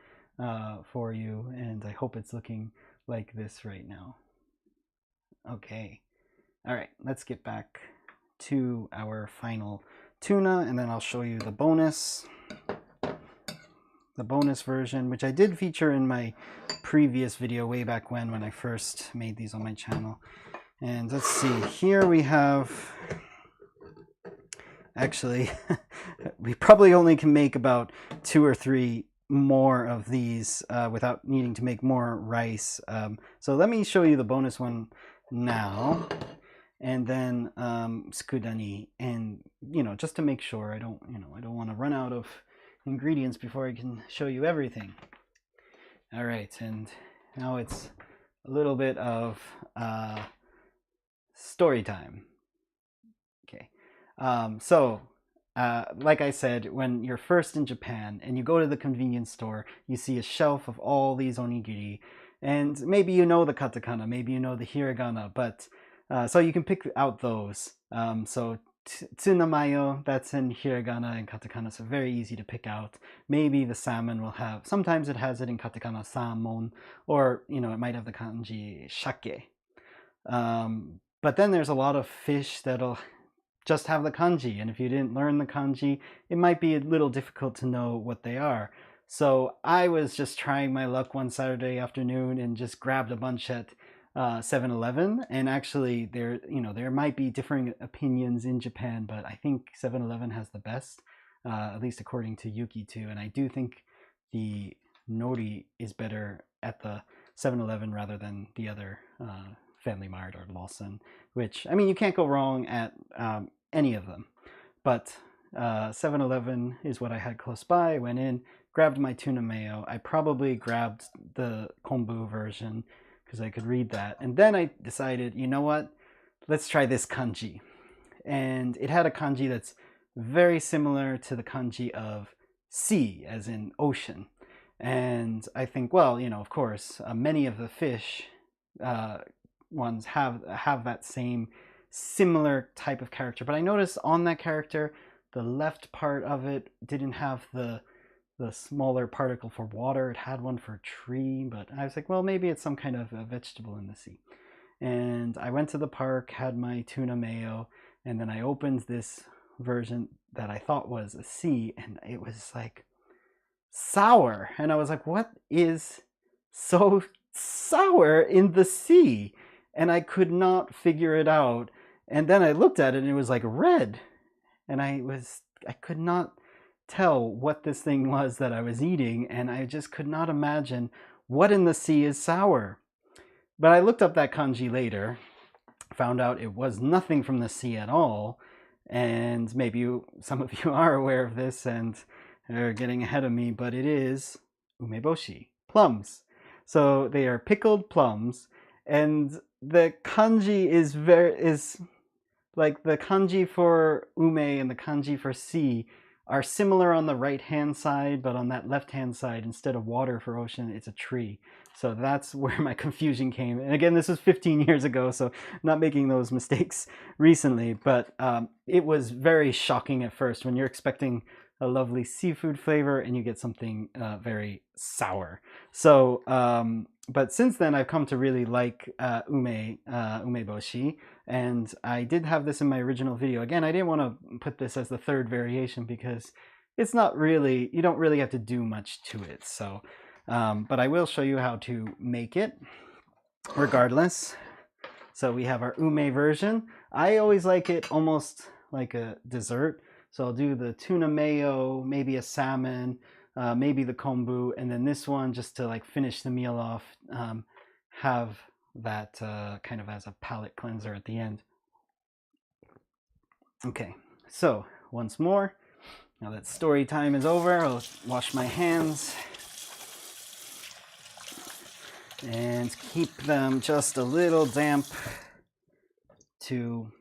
for you, and I hope it's looking like this right now. Okay. All right, let's get back to our final tuna, and then I'll show you the bonus version, which I did feature in my previous video way back when I first made these on my channel. And let's see, here we have, actually we probably only can make about 2 or 3 more of these without needing to make more rice. So let me show you the bonus one now, and then tsukudani, and you know, just to make sure I don't want to run out of ingredients before I can show you everything. All right, and now it's a little bit of story time. Okay, so like I said, when you're first in Japan and you go to the convenience store, you see a shelf of all these onigiri, and maybe you know the katakana, maybe you know the hiragana, but so you can pick out those. So Tuna Mayo, that's in hiragana and katakana, so very easy to pick out. Maybe the salmon will have, sometimes it has it in katakana, Salmon, or you know, it might have the kanji shake. But then there's a lot of fish that'll just have the kanji, and if you didn't learn the kanji, it might be a little difficult to know what they are. So I was just trying my luck one Saturday afternoon and just grabbed a bunch at 7-Eleven, and actually there might be differing opinions in Japan, but I think 7-Eleven has the best, at least according to Yuki too, and I do think the nori is better at the 7-Eleven rather than the other Family Mart or Lawson, which, I mean, you can't go wrong at any of them, but 7-Eleven is what I had close by. I went in, grabbed my tuna mayo. I probably grabbed the kombu version because I could read that. And then I decided, you know what? Let's try this kanji. And it had a kanji that's very similar to the kanji of sea, as in ocean. And I think, well, you know, of course, many of the fish ones have that same similar type of character. But I noticed on that character, the left part of it didn't have the smaller particle for water. It had one for tree, but I was like, well, maybe it's some kind of a vegetable in the sea. And I went to the park, had my tuna mayo, and then I opened this version that I thought was a sea, and it was like sour. And I was like, what is so sour in the sea? And I could not figure it out. And then I looked at it and it was like red. And I could not tell what this thing was that I was eating, and I just could not imagine what in the sea is sour. But I looked up that kanji later, found out it was nothing from the sea at all, and maybe some of you are aware of this and are getting ahead of me, but it is umeboshi, plums. So they are pickled plums, and the kanji is like the kanji for ume and the kanji for sea are similar on the right hand side, but on that left hand side, instead of water for ocean, it's a tree. So that's where my confusion came. And again, this was 15 years ago, so not making those mistakes recently, but it was very shocking at first when you're expecting a lovely seafood flavor and you get something very sour. So, but since then I've come to really like umeboshi, and I did have this in my original video. Again, I didn't want to put this as the third variation because it's not really, you don't really have to do much to it. So, but I will show you how to make it regardless. So we have our ume version. I always like it almost like a dessert. So I'll do the tuna mayo, maybe a salmon, maybe the kombu, and then this one just to like finish the meal off, have that kind of as a palate cleanser at the end. Okay, so once more, now that story time is over, I'll wash my hands and keep them just a little damp to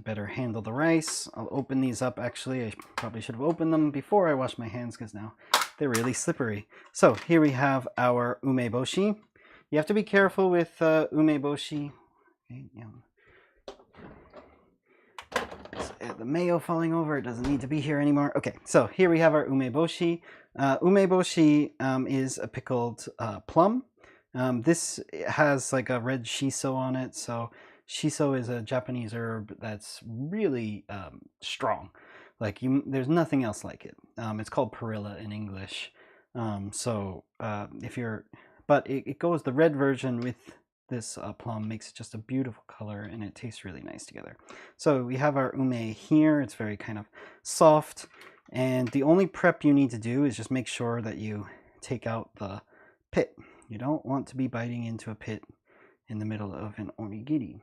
better handle the rice. I'll open these up. Actually, I probably should have opened them before I washed my hands because now they're really slippery. So here we have our umeboshi. You have to be careful with umeboshi. Okay, the mayo falling over, it doesn't need to be here anymore. Okay, so here we have our umeboshi. Umeboshi is a pickled plum. This has like a red shiso on it, so shiso is a Japanese herb that's really strong. Like there's nothing else like it. It's called perilla in English. If you're, but it goes, the red version with this plum makes it just a beautiful color, and it tastes really nice together. So we have our ume here. It's very kind of soft, and the only prep you need to do is just make sure that you take out the pit. You don't want to be biting into a pit in the middle of an onigiri.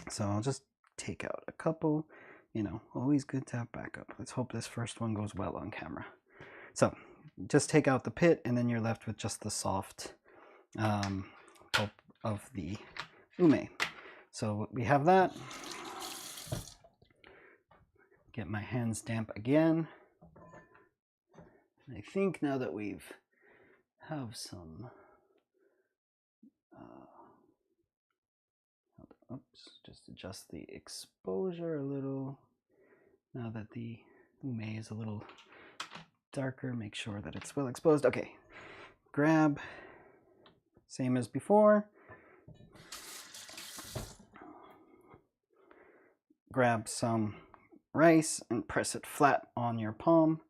So I'll just take out a couple, you know, always good to have backup. Let's hope this first one goes well on camera. So just take out the pit, and then you're left with just the soft pulp of the ume. So we have that. Get my hands damp again. I think now that we've have some oops, just adjust the exposure a little. Now that the ume is a little darker, make sure that it's well exposed. Okay, grab, same as before. Grab some rice and press it flat on your palm.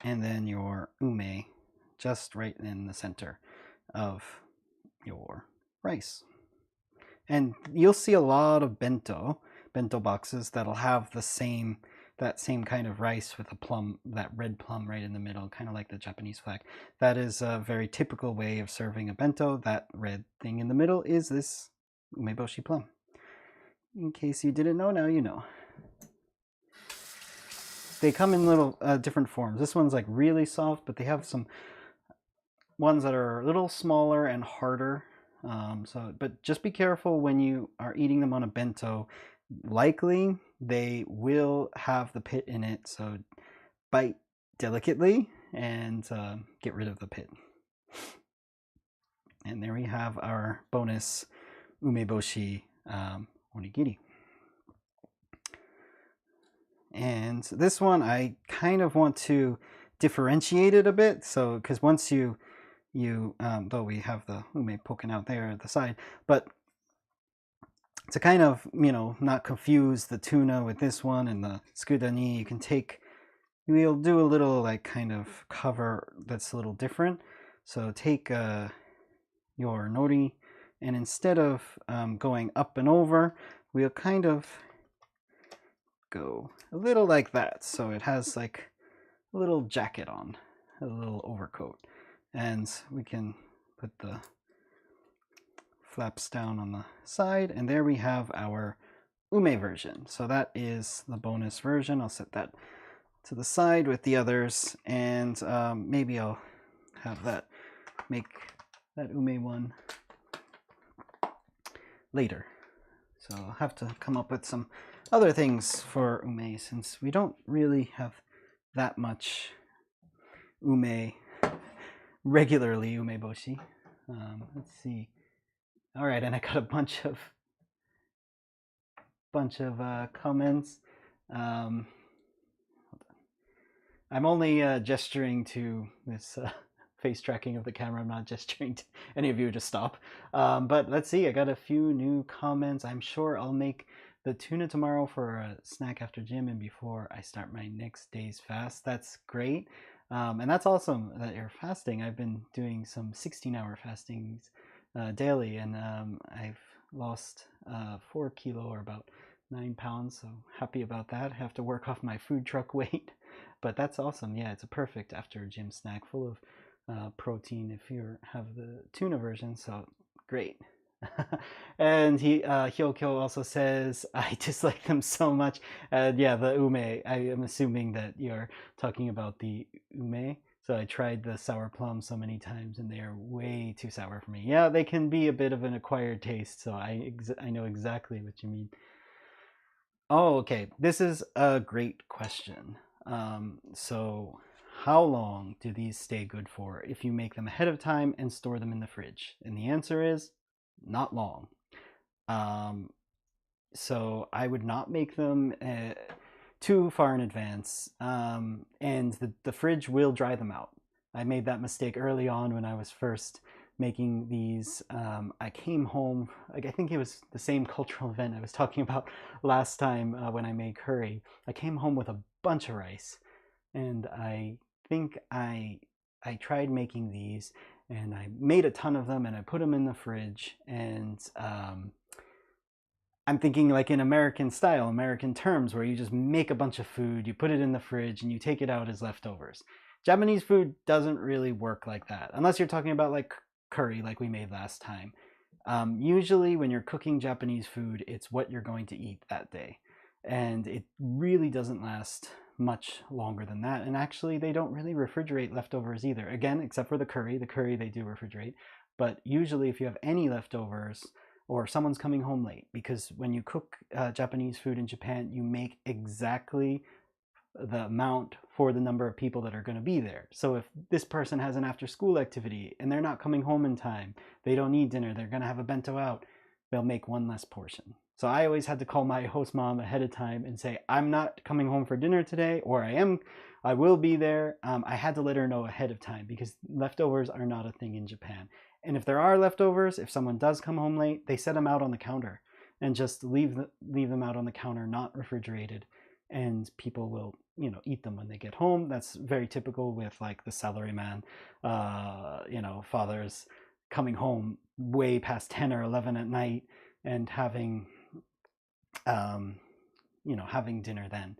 And then your ume just right in the center of your rice. And you'll see a lot of bento boxes that'll have that same kind of rice with a plum, that red plum right in the middle, kind of like the Japanese flag. That is a very typical way of serving a bento. That red thing in the middle is this umeboshi plum. In case you didn't know, now you know. they come in little different forms. This one's like really soft, but they have some ones that are a little smaller and harder. But just be careful when you are eating them on a bento. Likely they will have the pit in it, so bite delicately and get rid of the pit. And there we have our bonus umeboshi onigiri. And this one I kind of want to differentiate it a bit. So because once you though we have the ume poking out there at the side, but to kind of, you know, not confuse the tuna with this one and the skudani, you can take, we'll do a little like kind of cover that's a little different. So take your nori, and instead of going up and over, we'll kind of go a little like that. So it has like a little jacket on, a little overcoat. And we can put the flaps down on the side, and there we have our ume version. So that is the bonus version. I'll set that to the side with the others, and maybe I'll have that, make that ume one later. So I'll have to come up with some other things for ume, since we don't really have that much ume regularly, umeboshi. Let's see. All right, and I got a bunch of comments. I'm only gesturing to this face tracking of the camera. I'm not gesturing to any of you to stop. But let's see, I got a few new comments. I'm sure I'll make the tuna tomorrow for a snack after gym and before I start my next day's fast. That's great. And that's awesome that you're fasting. I've been doing some 16-hour fastings daily, and I've lost 4 kilo or about 9 pounds, so happy about that. I have to work off my food truck weight, but that's awesome. Yeah, it's a perfect after gym snack, full of protein if you have the tuna version, so great. And Hyokyo also says, I dislike them so much. Yeah, the ume, I am assuming that you're talking about the ume. So I tried the sour plum so many times and they are way too sour for me. Yeah, they can be a bit of an acquired taste, so I know exactly what you mean. Oh, okay. This is a great question. So how long do these stay good for if you make them ahead of time and store them in the fridge? And the answer is not long. So I would not make them too far in advance, and the fridge will dry them out. I made that mistake early on when I was first making these. I came home, like I think it was the same cultural event I was talking about last time when I made curry. I came home with a bunch of rice, and I think I tried making these, and I made a ton of them, and I put them in the fridge, and I'm thinking like in American style, American terms, where you just make a bunch of food, you put it in the fridge, and you take it out as leftovers. Japanese food doesn't really work like that, unless you're talking about like curry like we made last time. Usually when you're cooking Japanese food, it's what you're going to eat that day. And it really doesn't last much longer than that. And actually, they don't really refrigerate leftovers either. Again, except for the curry they do refrigerate. But usually if you have any leftovers, or someone's coming home late, because when you cook Japanese food in Japan, you make exactly the amount for the number of people that are going to be there. So if this person has an after school activity and they're not coming home in time, they don't need dinner, they're going to have a bento out, they'll make one less portion. So I always had to call my host mom ahead of time and say, I'm not coming home for dinner today, or I will be there. I had to let her know ahead of time because leftovers are not a thing in Japan. And if there are leftovers, if someone does come home late, they set them out on the counter and just leave them out on the counter, not refrigerated, and people will, you know, eat them when they get home. That's very typical with like the salaryman, you know, fathers coming home way past 10 or 11 at night and having, you know, having dinner then.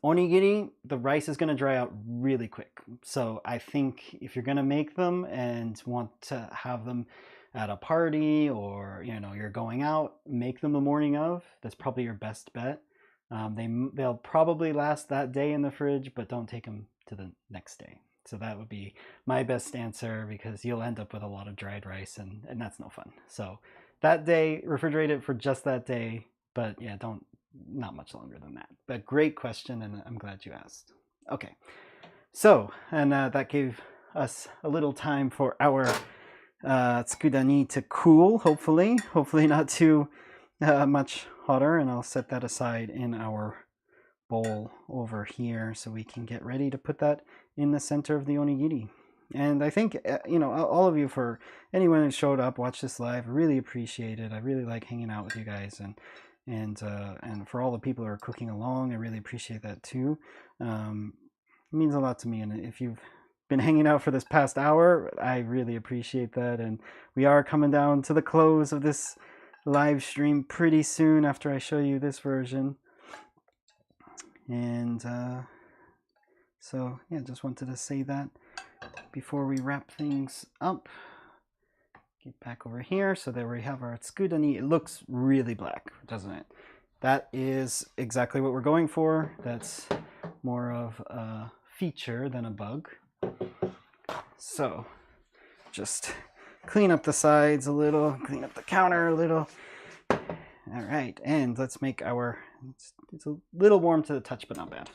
Onigiri, the rice is going to dry out really quick. So I think if you're going to make them and want to have them at a party, or, you know, you're going out, make them the morning of. That's probably your best bet. They'll probably last that day in the fridge, but don't take them to the next day. So that would be my best answer, because you'll end up with a lot of dried rice, and that's no fun. So that day, refrigerate it for just that day, but yeah, not much longer than that. But great question, and I'm glad you asked. Okay, so, and that gave us a little time for our tsukudani to cool, hopefully not too much hotter, and I'll set that aside in our bowl over here so we can get ready to put that in the center of the onigiri. And I think, all of you, for anyone who showed up, watched this live, really appreciate it. I really like hanging out with you guys, and for all the people who are cooking along, I really appreciate that too. It means a lot to me, and if you've been hanging out for this past hour, I really appreciate that. And we are coming down to the close of this live stream pretty soon after I show you this version. And so yeah, just wanted to say that before we wrap things up. Get back over here. So there we have our tsukudani. It looks really black, doesn't it? That is exactly what we're going for. That's more of a feature than a bug. So just clean up the sides a little, clean up the counter a little. All right, and let's make our, it's a little warm to the touch, but not bad.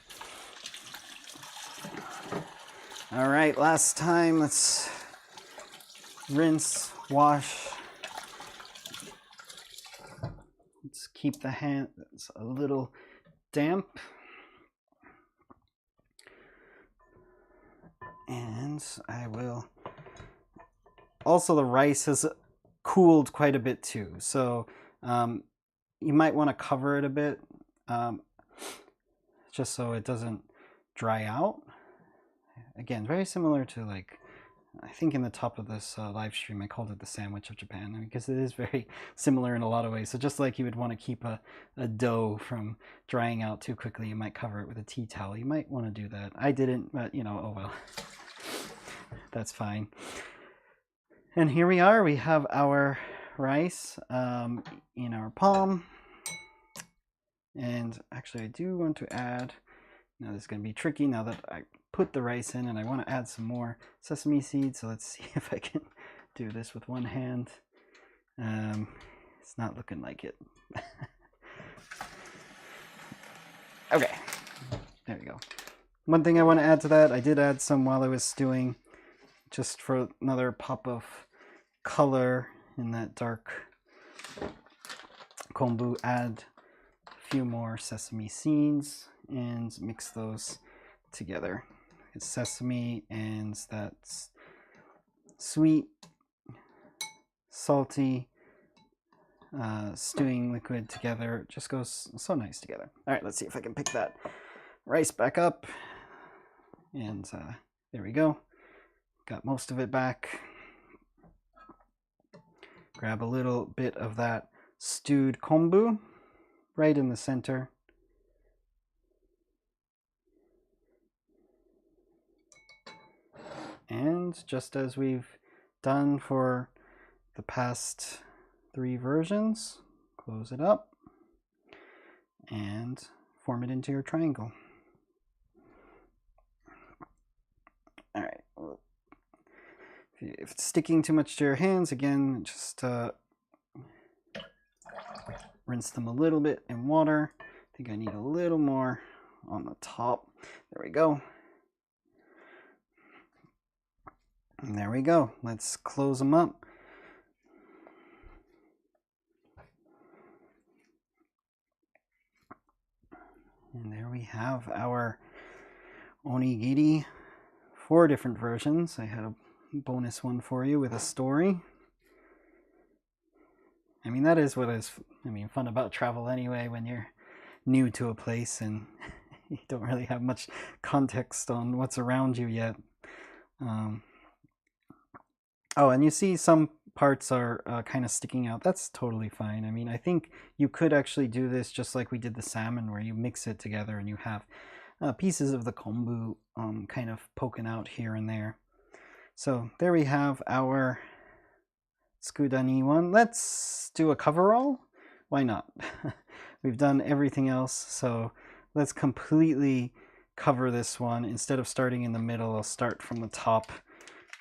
All right, last time, let's rinse, wash. Let's keep the hands a little damp. And I will, also the rice has cooled quite a bit too. So you might want to cover it a bit, just so it doesn't dry out. Again, very similar to, like, I think in the top of this live stream, I called it the sandwich of Japan, because it is very similar in a lot of ways. So just like you would want to keep a dough from drying out too quickly, you might cover it with a tea towel. You might want to do that. I didn't, but oh well. That's fine. And here we are. We have our rice in our palm. And actually, I do want to add, now this is going to be tricky now that I put the rice in, and I want to add some more sesame seeds. So let's see if I can do this with one hand. It's not looking like it. Okay, there we go. One thing I want to add to that, I did add some while I was stewing, just for another pop of color in that dark kombu. Add a few more sesame seeds and mix those together. It's sesame and that's sweet, salty, stewing liquid together. It just goes so nice together. All right, let's see if I can pick that rice back up. And there we go. Got most of it back. Grab a little bit of that stewed kombu right in the center. And just as we've done for the past 3 versions, close it up and form it into your triangle. All right. If it's sticking too much to your hands, again, just rinse them a little bit in water. I think I need a little more on the top. There we go. And there we go. Let's close them up. And there we have our onigiri. 4 different versions. I had a bonus one for you with a story. I mean, that is what is, fun about travel anyway, when you're new to a place and you don't really have much context on what's around you yet. Oh, and you see some parts are kind of sticking out. That's totally fine. I mean, I think you could actually do this just like we did the salmon, where you mix it together and you have pieces of the kombu kind of poking out here and there. So there we have our tsukudani one. Let's do a coverall. Why not? we've done everything else. So let's completely cover this one. Instead of starting in the middle, I'll start from the top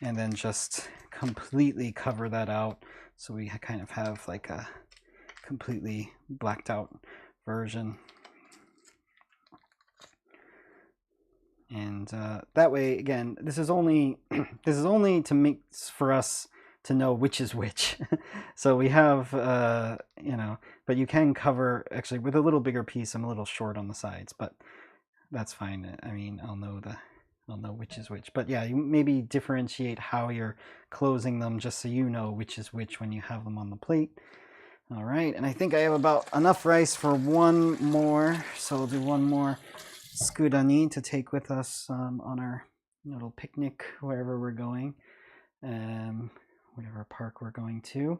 and then just completely cover that out. So we kind of have like a completely blacked out version. And that way, again, this is only to make for us to know which is which. So we have, you know, but you can cover, actually with a little bigger piece. I'm a little short on the sides, but that's fine. I mean, I'll know which is which. But yeah, you maybe differentiate how you're closing them just so you know which is which when you have them on the plate. All right, and I think I have about enough rice for one more. So I'll do one more skudani to take with us on our little picnic wherever we're going, whatever park we're going to.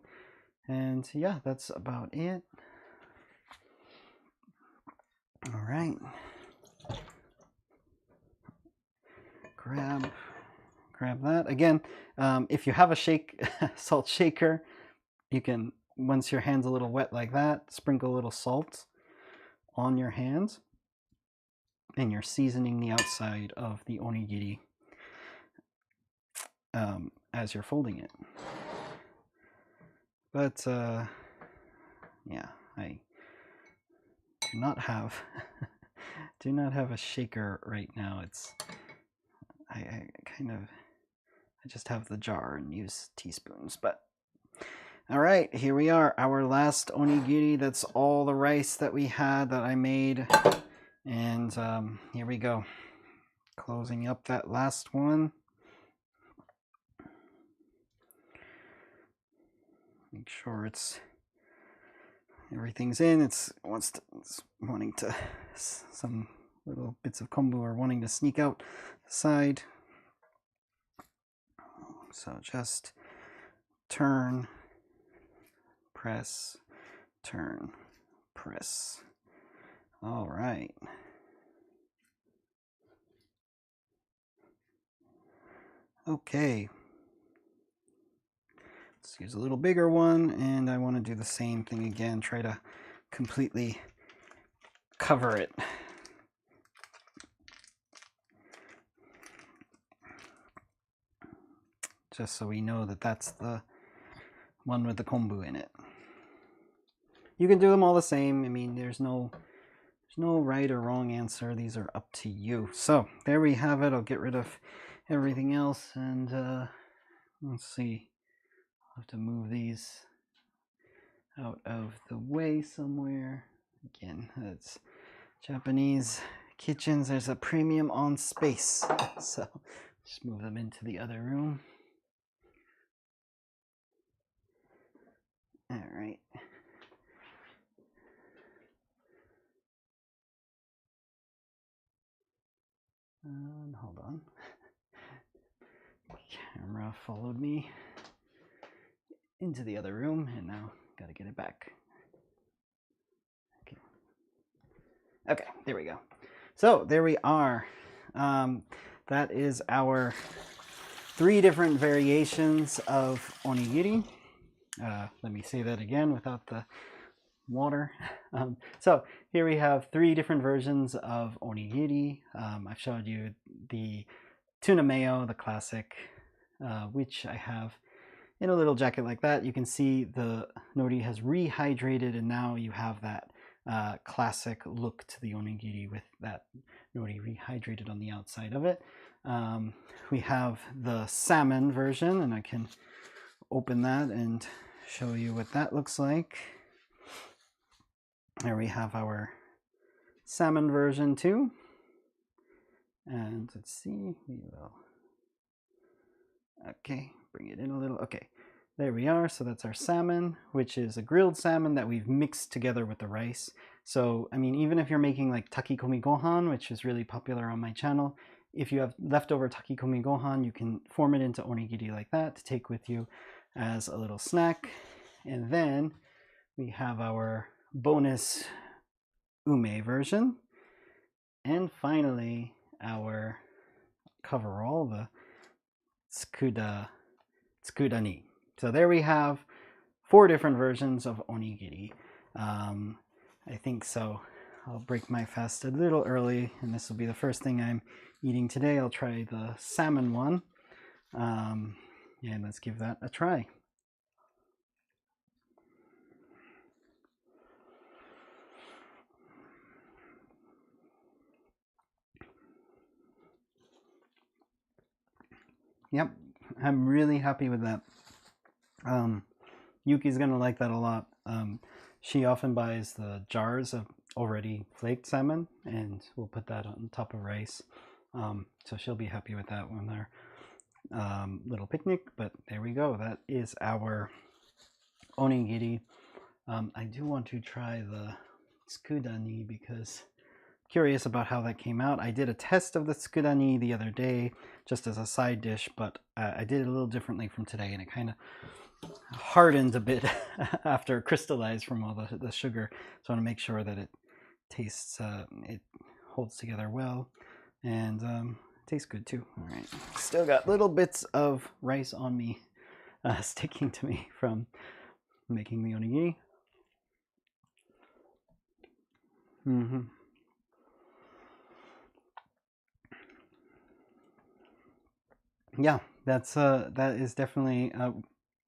And yeah, that's about it. All right. Grab that. Again, if you have a salt shaker, you can, once your hand's a little wet like that, sprinkle a little salt on your hands, and you're seasoning the outside of the onigiri as you're folding it. But yeah, I do not have a shaker right now. I just have the jar and use teaspoons. But all right, here we are, our last onigiri. That's all the rice that we had that I made. And here we go, closing up that last one. Make sure everything's in. It's wanting to, some little bits of kombu are wanting to sneak out the side. So just turn, press, turn, press. All right. Okay. Let's use a little bigger one, and I want to do the same thing again. Try to completely cover it. Just so we know that that's the one with the kombu in it. You can do them all the same. I mean, there's no right or wrong answer. These are up to you. So there we have it. I'll get rid of everything else, and let's see. I'll have to move these out of the way somewhere. Again, that's Japanese kitchens. There's a premium on space. So just move them into the other room. All right. Hold on. Camera followed me into the other room, and now got to get it back. Okay, there we go. So there we are. That is our 3 different variations of onigiri. Let me say that again without the water. So here we have 3 different versions of onigiri. I've showed you the tuna mayo, the classic, which I have in a little jacket like that. You can see the nori has rehydrated, and now you have that classic look to the onigiri with that nori rehydrated on the outside of it. We have the salmon version, and I can open that and show you what that looks like. There we have our salmon version too. And let's see, we will, okay, bring it in a little. Okay, there we are. So that's our salmon, which is a grilled salmon that we've mixed together with the rice. So, I mean, even if you're making like takikomi gohan, which is really popular on my channel, if you have leftover takikomi gohan, you can form it into onigiri like that to take with you as a little snack. And then we have our bonus ume version. And finally, our coverall, the tsukudani. So there we have 4 different versions of onigiri. I think so. I'll break my fast a little early, and this will be the first thing I'm eating today. I'll try the salmon one. And let's give that a try. Yep, I'm really happy with that. Yuki's gonna like that a lot. She often buys the jars of already flaked salmon, and we'll put that on top of rice. So she'll be happy with that when they're little picnic. But there we go. That is our onigiri. I do want to try the tsukudani because I'm curious about how that came out. I did a test of the tsukudani the other day just as a side dish, but I did it a little differently from today, and it kind of hardened a bit after it crystallized from all the sugar. So I want to make sure that it tastes, it holds together well, and tastes good too. All right, still got little bits of rice on me, sticking to me from making the onigiri. Yeah, that is definitely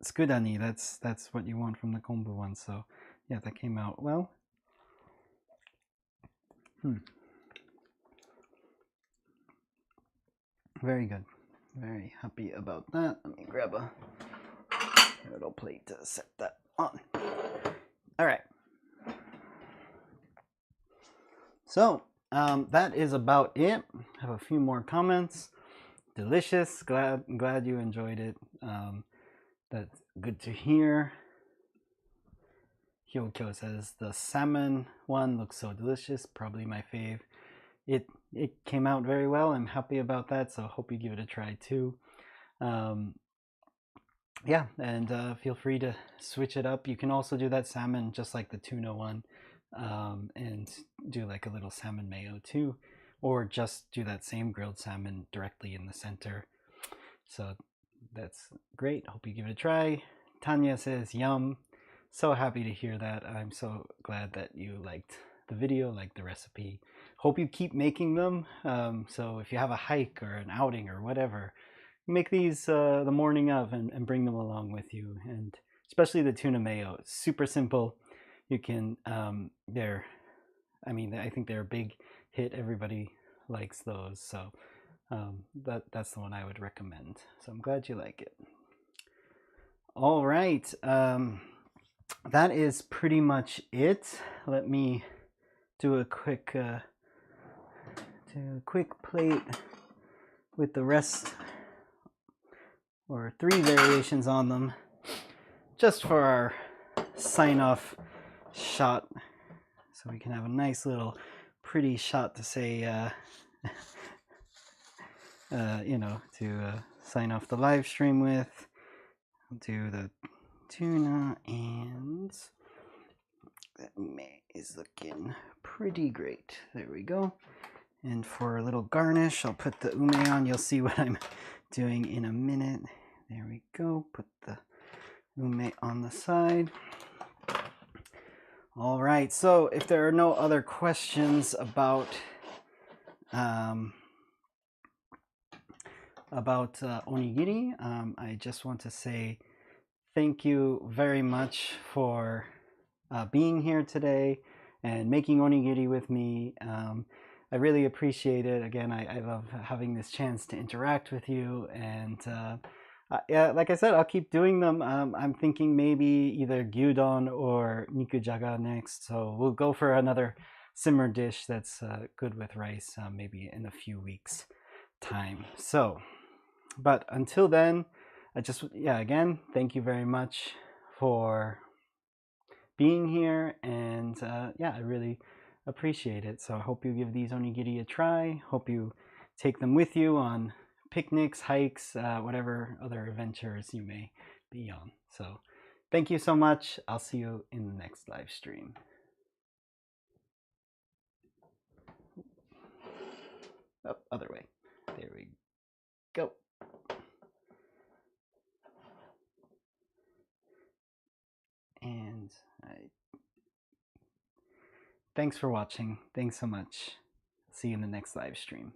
tsukudani. That's what you want from the kombu one. So yeah, that came out well. Very good. Very happy about that. Let me grab a little plate to set that on. All right. So that is about it. I have a few more comments. Delicious. Glad you enjoyed it. That's good to hear. Hyokyo says the salmon one looks so delicious. Probably my fave. It came out very well. I'm happy about that. So hope you give it a try too. Yeah, and feel free to switch it up. You can also do that salmon just like the tuna one, and do like a little salmon mayo too, or just do that same grilled salmon directly in the center. So that's great. Hope you give it a try. Tanya says, yum. So happy to hear that. I'm so glad that you liked the video, liked the recipe. Hope you keep making them. So if you have a hike or an outing or whatever, make these the morning of and bring them along with you. And especially the tuna mayo. It's super simple. You can, I think they're a big hit. Everybody likes those. So that's the one I would recommend. So I'm glad you like it. All right. That is pretty much it. Let me do a quick plate with the rest, or 3 variations on them, just for our sign-off shot, so we can have a nice little pretty shot to say, to sign off the live stream with. I'll do the tuna, and that is looking pretty great. There we go. And for a little garnish, I'll put the ume on. You'll see what I'm doing in a minute. There we go. Put the ume on the side. All right. So if there are no other questions about onigiri, I just want to say thank you very much for being here today and making onigiri with me. I really appreciate it. Again, I love having this chance to interact with you, and yeah, like I said, I'll keep doing them. I'm thinking maybe either gyudon or nikujaga next, so we'll go for another simmer dish that's good with rice, maybe in a few weeks time. So, but until then, again, thank you very much for being here, and yeah, I really appreciate it. So I hope you give these onigiri a try. Hope you take them with you on picnics, hikes, whatever other adventures you may be on. So thank you so much. I'll see you in the next live stream. Oh, other way. There we go. And Thanks for watching. Thanks so much. See you in the next live stream.